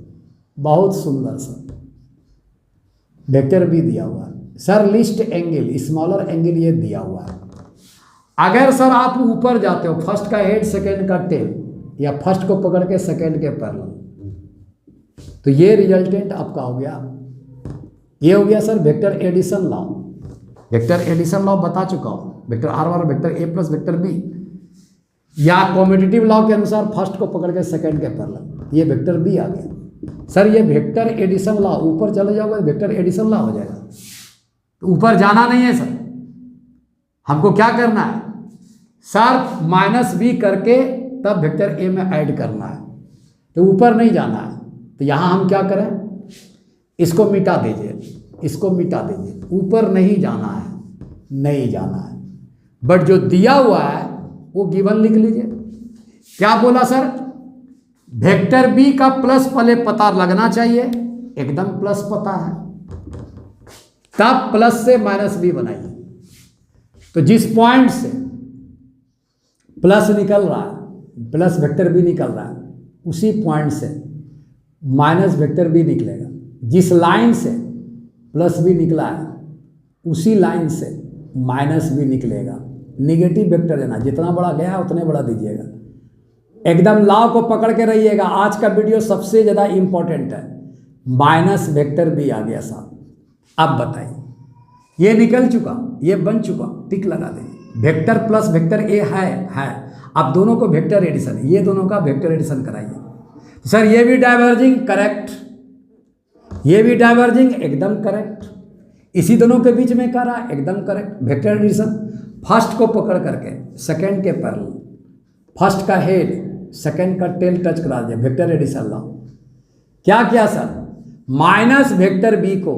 बहुत सुंदर सर, वेक्टर बी दिया हुआ है sir. List angle, smaller angle ये दिया हुआ है। अगर सर आप ऊपर जाते हो, फर्स्ट का हेड सेकंड का टेल, या फर्स्ट को पकड़ के सेकंड के पैरेलल, तो ये रिजल्टेंट आपका हो गया, ये हो गया sir vector addition law. Vector addition law बता चुका हूँ, वेक्टर आर बराबर vector A plus vector B, या कॉम्पिटिटिव लॉ के अनुसार फर्स्ट को पकड़ के सेकंड के पैरेलल, ये वेक्टर बी आ गया सर। ये वेक्टर एडिशन लॉ, ऊपर चले जाओगे वेक्टर एडिशन लॉ हो जाएगा। तो ऊपर जाना नहीं है सर, हमको क्या करना है सर, माइनस बी करके तब वेक्टर ए में ऐड करना है, तो ऊपर नहीं जाना है। तो यहाँ हम क्या करें, इसको मिटा दीजिए, इसको मिटा दीजिए, ऊपर नहीं जाना है, नहीं जाना है, बट जो दिया हुआ है वो गिवन लिख लीजिए। क्या बोला सर, वेक्टर बी का प्लस पहले पता लगना चाहिए, एकदम प्लस पता है, तब प्लस से माइनस बी बनाइए। तो जिस पॉइंट से प्लस निकल रहा है, प्लस वेक्टर बी निकल रहा है, उसी पॉइंट से माइनस वेक्टर बी निकलेगा। जिस लाइन से प्लस बी निकला है, उसी लाइन से माइनस बी निकलेगा। निगेटिव वेक्टर देना, जितना बड़ा गया है उतने बड़ा दीजिएगा। एकदम लॉ को पकड़ के रहिएगा। आज का वीडियो सबसे ज़्यादा इंपॉर्टेंट है। माइनस वेक्टर बी आ गया साहब, अब बताइए, ये निकल चुका, ये बन चुका, टिक लगा देंगे। वेक्टर प्लस वेक्टर ए है। अब दोनों को वेक्टर एडिशन, ये दोनों का वेक्टर एडिशन कराइए। सर ये भी डाइवर्जिंग, करेक्ट, ये भी डाइवर्जिंग, एकदम करेक्ट, इसी दोनों के बीच में कर रहा है, एकदम करेक्ट। वेक्टर एडिशन, फर्स्ट को पकड़ करके सेकंड के पैरेलल, फर्स्ट का हेड सेकंड का टेल टच करा दिया, वेक्टर एडिशन लॉ। क्या किया सर, माइनस वेक्टर बी को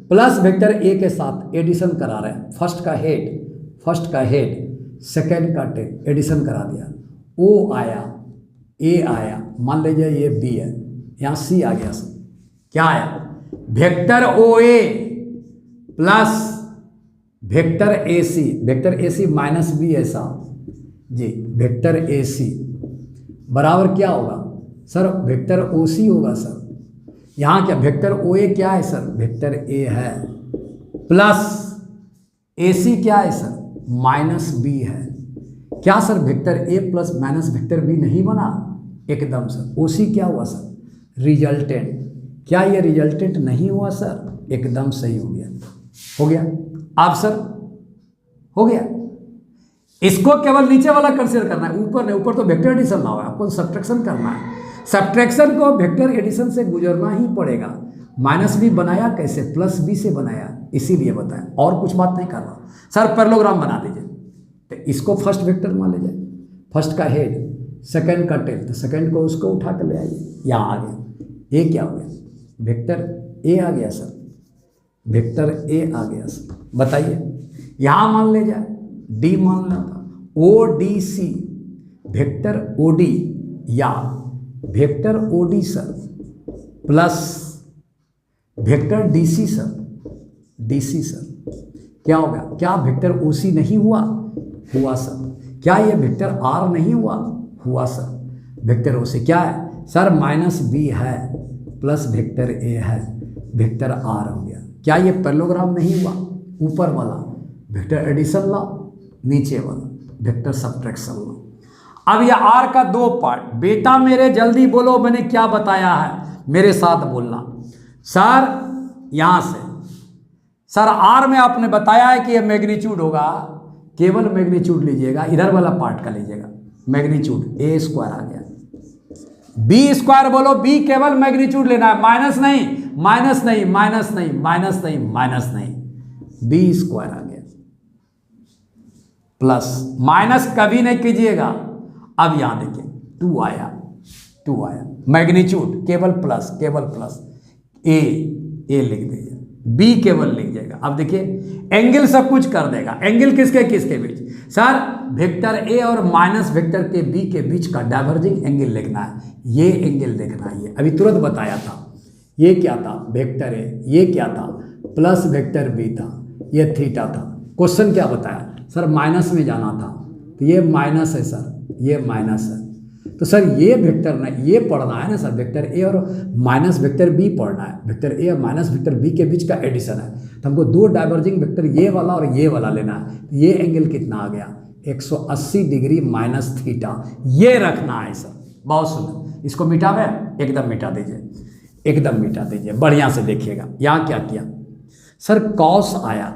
प्लस वेक्टर ए के साथ एडिशन करा रहे हैं। फर्स्ट का हेड सेकंड का टेल एडिशन करा दिया, ओ आया, ए आया, मान लीजिए ये बी है, यहाँ सी आ गया सर। क्या आया, vector O A plus vector A C, vector A C minus B ऐसा जी, वेक्टर ए सी बराबर क्या होगा सर, वेक्टर ओ सी होगा सर। यहाँ क्या वेक्टर ओ ए क्या है सर, वेक्टर ए है, प्लस ए सी क्या है सर, माइनस बी है। क्या sir vector A plus minus vector B नहीं बना, एकदम सर। ओ सी क्या हुआ सर, रिजल्टेंट। क्या ये रिजल्टेंट नहीं हुआ सर, एकदम सही हो गया, हो गया। आप सर हो गया, इसको केवल नीचे वाला कंसीडर करना है, ऊपर नहीं। ऊपर तो वेक्टर एडिशन ना हो, आपको सब्ट्रैक्शन करना है। सब्ट्रैक्शन को वेक्टर एडिशन से गुजरना ही पड़ेगा। माइनस बी बनाया कैसे, प्लस बी से बनाया, इसीलिए बताया, और कुछ बात नहीं कर रहा। सर पैरेललोग्राम बना दीजिए, तो इसको फर्स्ट वेक्टर मान लीजिए, फर्स्ट का हेड सेकंड का टेल, तो सेकंड को उसको उठा कर ले आइए, यहाँ आ गया। ये क्या हो गया, वेक्टर ए आ गया सर, वेक्टर ए आ गया सर। बताइए, यहाँ मान ले जाए डी मान लेता, O D C, vector O D या vector O D sir plus vector D C sir, D C sir. क्या होगा, क्या वेक्टर ओ सी नहीं हुआ, हुआ सर। क्या ये वेक्टर आर नहीं हुआ, हुआ सर। वेक्टर ओ सी क्या है सर, माइनस बी है प्लस वेक्टर ए है, वेक्टर आर हो गया। क्या ये पैरेललोग्राम नहीं हुआ, ऊपर वाला वेक्टर एडिशन लॉ, नीचे वाला वेक्टर सब्ट्रैक्शन लॉ। अब ये आर का दो पार्ट, बेटा मेरे जल्दी बोलो मैंने क्या बताया है, मेरे साथ बोलना सर। यहाँ से सर आर में आपने बताया है कि ये मैग्नीट्यूड होगा, केवल मैग्नीट्यूड लीजिएगा, इधर वाला पार्ट का लीजिएगा, मैग्नीट्यूड ए स्क्वायर आ गया, बी स्क्वायर बोलो, बी केवल मैग्नीट्यूड लेना है, माइनस नहीं, माइनस नहीं, माइनस नहीं, माइनस नहीं, माइनस नहीं, बी स्क्वायर आ गया, प्लस माइनस कभी नहीं कीजिएगा। अब यहां देखिए 2 आया, 2 आया। मैग्नीट्यूड केवल प्लस ए लिख दीजिए, बी केवल लिख जाएगा। अब देखिए एंगल सब कुछ कर देगा। एंगल किसके किसके बीच? सर वेक्टर ए और माइनस वेक्टर के बी के बीच का डाइवर्जिंग एंगल लिखना है, ये एंगल देखना है। ये अभी तुरंत बताया था। ये क्या था? Vector A. ये क्या था? प्लस वेक्टर बी था, ये थीटा था। क्वेश्चन क्या बताया? सर माइनस में जाना था, तो ये माइनस है सर, ये माइनस है। तो सर ये वेक्टर ना, ये पढ़ना है ना सर, वेक्टर ए और माइनस वेक्टर बी पढ़ना है। वेक्टर ए और माइनस वेक्टर बी के बीच का एडिशन है, तो हमको दो डाइवर्जिंग वेक्टर ये वाला और ये वाला लेना है। तो ये एंगल कितना आ गया? 180 डिग्री माइनस थीटा, ये रखना है सर। बहुत सुंदर। इसको मिटावे? एकदम मिटा दीजिए, एकदम मिटा दीजिए, बढ़िया से देखिएगा। यहाँ क्या किया सर? कॉस आया,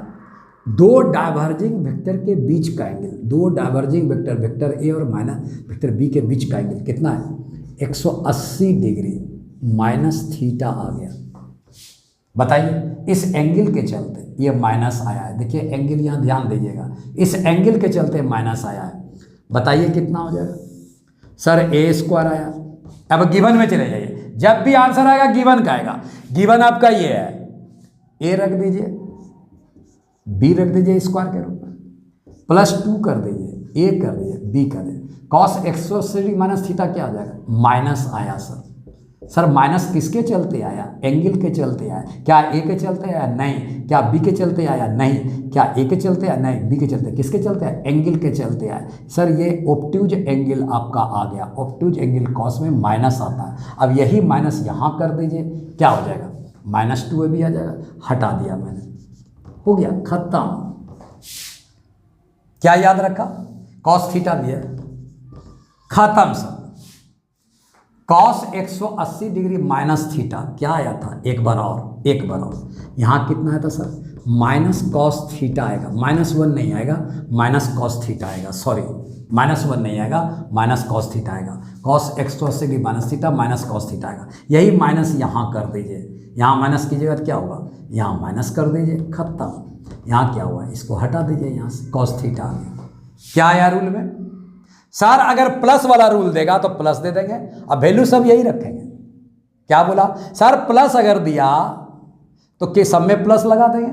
दो डाइवर्जिंग वेक्टर के बीच का एंगल, दो डाइवर्जिंग वेक्टर, वेक्टर ए और माइनस वेक्टर बी के बीच का एंगल कितना है? 180 डिग्री माइनस थीटा आ गया। बताइए इस एंगल के चलते ये माइनस आया है। देखिए एंगल यहाँ ध्यान दीजिएगा, इस एंगल के चलते माइनस आया है। बताइए कितना हो जाएगा? सर ए स्क्वायर आया। अब गिवन में चले जाइए, जब भी आंसर आएगा गिवन का आएगा। गिवन आपका ये है, ए रख दीजिए, बी रख दीजिए स्क्वायर के रूप में, +2 कर दीजिए, ए कर दीजिए, बी कर दीजिए। कॉस 180 माइनस थीटा क्या आ जाएगा? माइनस आया सर। सर माइनस किसके चलते आया? एंगल के चलते आया। क्या ए के चलते आया? नहीं। क्या बी के चलते आया? नहीं। क्या ए के चलते आया? नहीं। बी के चलते। किसके चलते आया? एंगल के चलते आया। सर ये ऑब्ट्यूज एंगल आपका आ गया। ऑब्ट्यूज एंगल कॉस में माइनस आता है। अब यही माइनस यहाँ कर दीजिए, क्या हो जाएगा? -2 भी आ जाएगा। हटा दिया मैंने, हो गया खत्म। क्या याद रखा? कॉस थीटा भी है, खत्म sir. Cos 180 degree minus theta क्या आया था? एक बार और यहाँ कितना आया था सर? माइनस कॉस थीटा आएगा, -1 नहीं आएगा, माइनस कॉस थीटा आएगा। सॉरी -1 नहीं आएगा, माइनस कॉस थीटा आएगा। Cos 180 degree minus theta minus cos theta आएगा। यही माइनस यहाँ कर दीजिए, यहाँ माइनस कीजिएगा तो क्या होगा? यहाँ माइनस कर दीजिए, खत्म। यहाँ क्या हुआ? इसको हटा दीजिए, यहाँ से कॉस थीटा आ गया। क्या आया रूल में? सर अगर प्लस वाला रूल देगा तो प्लस दे देंगे, अब वैल्यू सब यही रखेंगे। क्या बोला सर? प्लस अगर दिया तो के सब में प्लस लगा देंगे।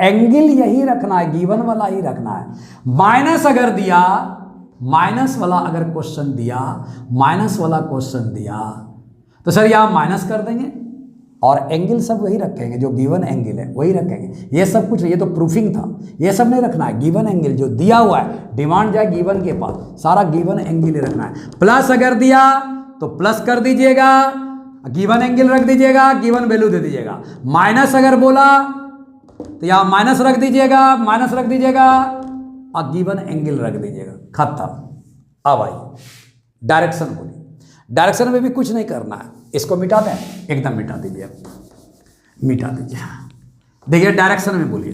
एंगल यही रखना है, गिवन वाला ही रखना है। माइनस अगर दिया, माइनस वाला अगर क्वेश्चन दिया, माइनस वाला क्वेश्चन दिया तो सर यहाँ माइनस कर देंगे और एंगल सब वही रखेंगे, जो गिवन एंगल है वही रखेंगे। ये सब कुछ, ये तो प्रूफिंग था, ये सब नहीं रखना है। गिवन एंगल जो दिया हुआ है, डिमांड जाए गिवन के पास, सारा गिवन एंगल ही रखना है। प्लस अगर दिया तो प्लस कर दीजिएगा, गिवन एंगल रख दीजिएगा, गिवन वैल्यू दे दीजिएगा। माइनस अगर बोला तो यहाँ माइनस रख दीजिएगा, माइनस रख दीजिएगा और गिवन एंगल रख दीजिएगा, खत्म। अब आइए डायरेक्शन बोलिए। डायरेक्शन में भी कुछ नहीं करना है, इसको मिटा दें, एकदम मिटा दीजिए, मिटा दीजिए। देखिए डायरेक्शन में बोलिए,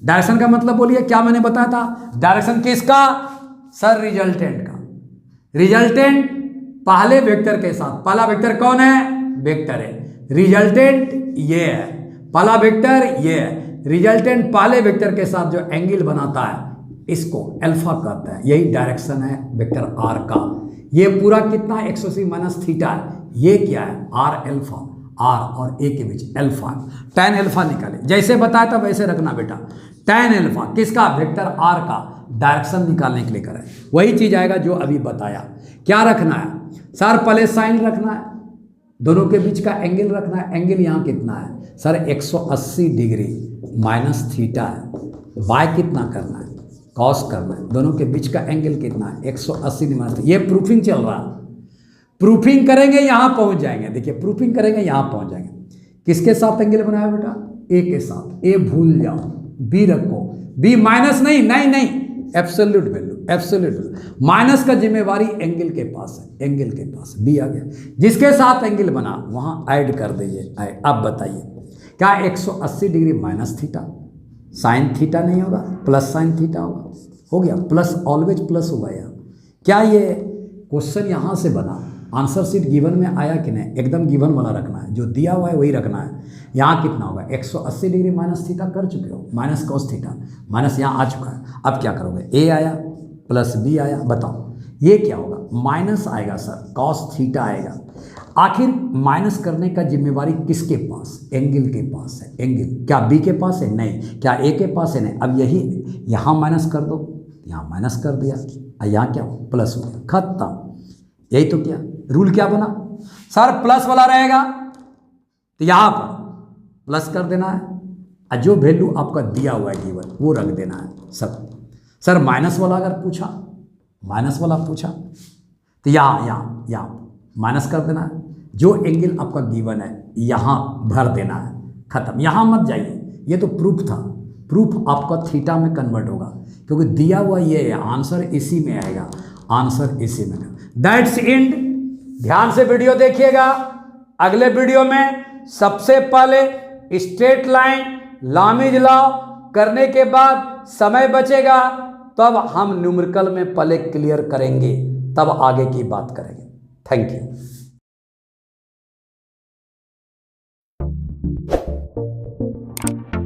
डायरेक्शन का मतलब बोलिए, क्या मैंने बताया था? डायरेक्शन किसका? सर रिजल्टेंट का। रिजल्टेंट पहले वेक्टर के साथ, पहला वेक्टर कौन है? वेक्टर है। रिजल्टेंट ये है, पहला वेक्टर ये है। रिजल्टेंट पहले वेक्टर के साथ जो एंगल बनाता है इसको अल्फा कहते हैं। यही डायरेक्शन है वेक्टर आर का। ये पूरा कितना है? 180 माइनस थीटा है। ये क्या है? आर अल्फा, आर और ए के बीच अल्फा। tan अल्फा निकाले, जैसे बताया था वैसे रखना बेटा। tan अल्फा किसका? वेक्टर आर का। डायरेक्शन निकालने के लिए करें, वही चीज आएगा जो अभी बताया। क्या रखना है सर? पहले साइन रखना है, दोनों के बीच का एंगल रखना है। एंगल यहाँ कितना है सर? 180 डिग्री माइनस थीटा है। बाय कितना करना है? कॉस करना है। दोनों के बीच का एंगल कितना है? 180 डिग्री माइनस। ये प्रूफिंग चल रहा है, प्रूफिंग करेंगे यहाँ पहुँच जाएंगे। देखिए प्रूफिंग करेंगे यहाँ पहुँच जाएंगे। किसके साथ एंगल बनाया बेटा? ए के साथ। ए भूल जाओ, बी रखो, बी माइनस नहीं, नहीं नहीं, absolute value, absolute value. Minus का जिम्मेवारी एंगल के पास है, एंगल के पास बी आ गया। जिसके साथ एंगल बना वहाँ ऐड कर दीजिए, ऐड। अब बताइए क्या 180 degree minus theta, sine theta नहीं होगा, प्लस साइन थीटा होगा। हो गया, प्लस ऑलवेज प्लस होगा यार। क्या ये क्वेश्चन यहाँ से बना? आंसर शीट गिवन में आया कि नहीं? एकदम गिवन वाला रखना है, जो दिया हुआ है वही रखना है। यहाँ कितना होगा? 180 डिग्री माइनस थीटा कर चुके हो, माइनस कॉस थीटा, माइनस यहाँ आ चुका है। अब क्या करोगे? ए आया प्लस बी आया, बताओ ये क्या होगा, माइनस आएगा सर, कॉस थीटा आएगा। आखिर माइनस करने का जिम्मेवारी किसके पास, एंगल के पास है। एंगल क्या बी के पास है, नहीं। क्या ए के पास है, नहीं। अब यही यहाँ माइनस कर दो, यहाँ माइनस कर दिया, यहाँ क्या प्लस हो गया, खत्म। यही तो क्या रूल क्या बना सर, प्लस वाला रहेगा तो यहाँ पर प्लस कर देना है, और जो वैल्यू आपका दिया हुआ है गिवन वो रख देना है सब। सर माइनस वाला अगर पूछा, माइनस वाला पूछा तो यहाँ माइनस कर देना है, जो एंगल आपका गिवन है यहाँ भर देना है, खत्म। यहाँ मत जाइए, ये तो प्रूफ था, प्रूफ आपका थीटा में कन्वर्ट होगा क्योंकि दिया हुआ ये है, आंसर इसी में आएगा, आंसर इसी में। That's and. ध्यान से वीडियो देखिएगा। अगले वीडियो में सबसे पहले स्ट्रेट लाइन लामीज लॉ करने के बाद समय बचेगा, तब हम न्यूमेरिकल में पहले क्लियर करेंगे, तब आगे की बात करेंगे। Thank you.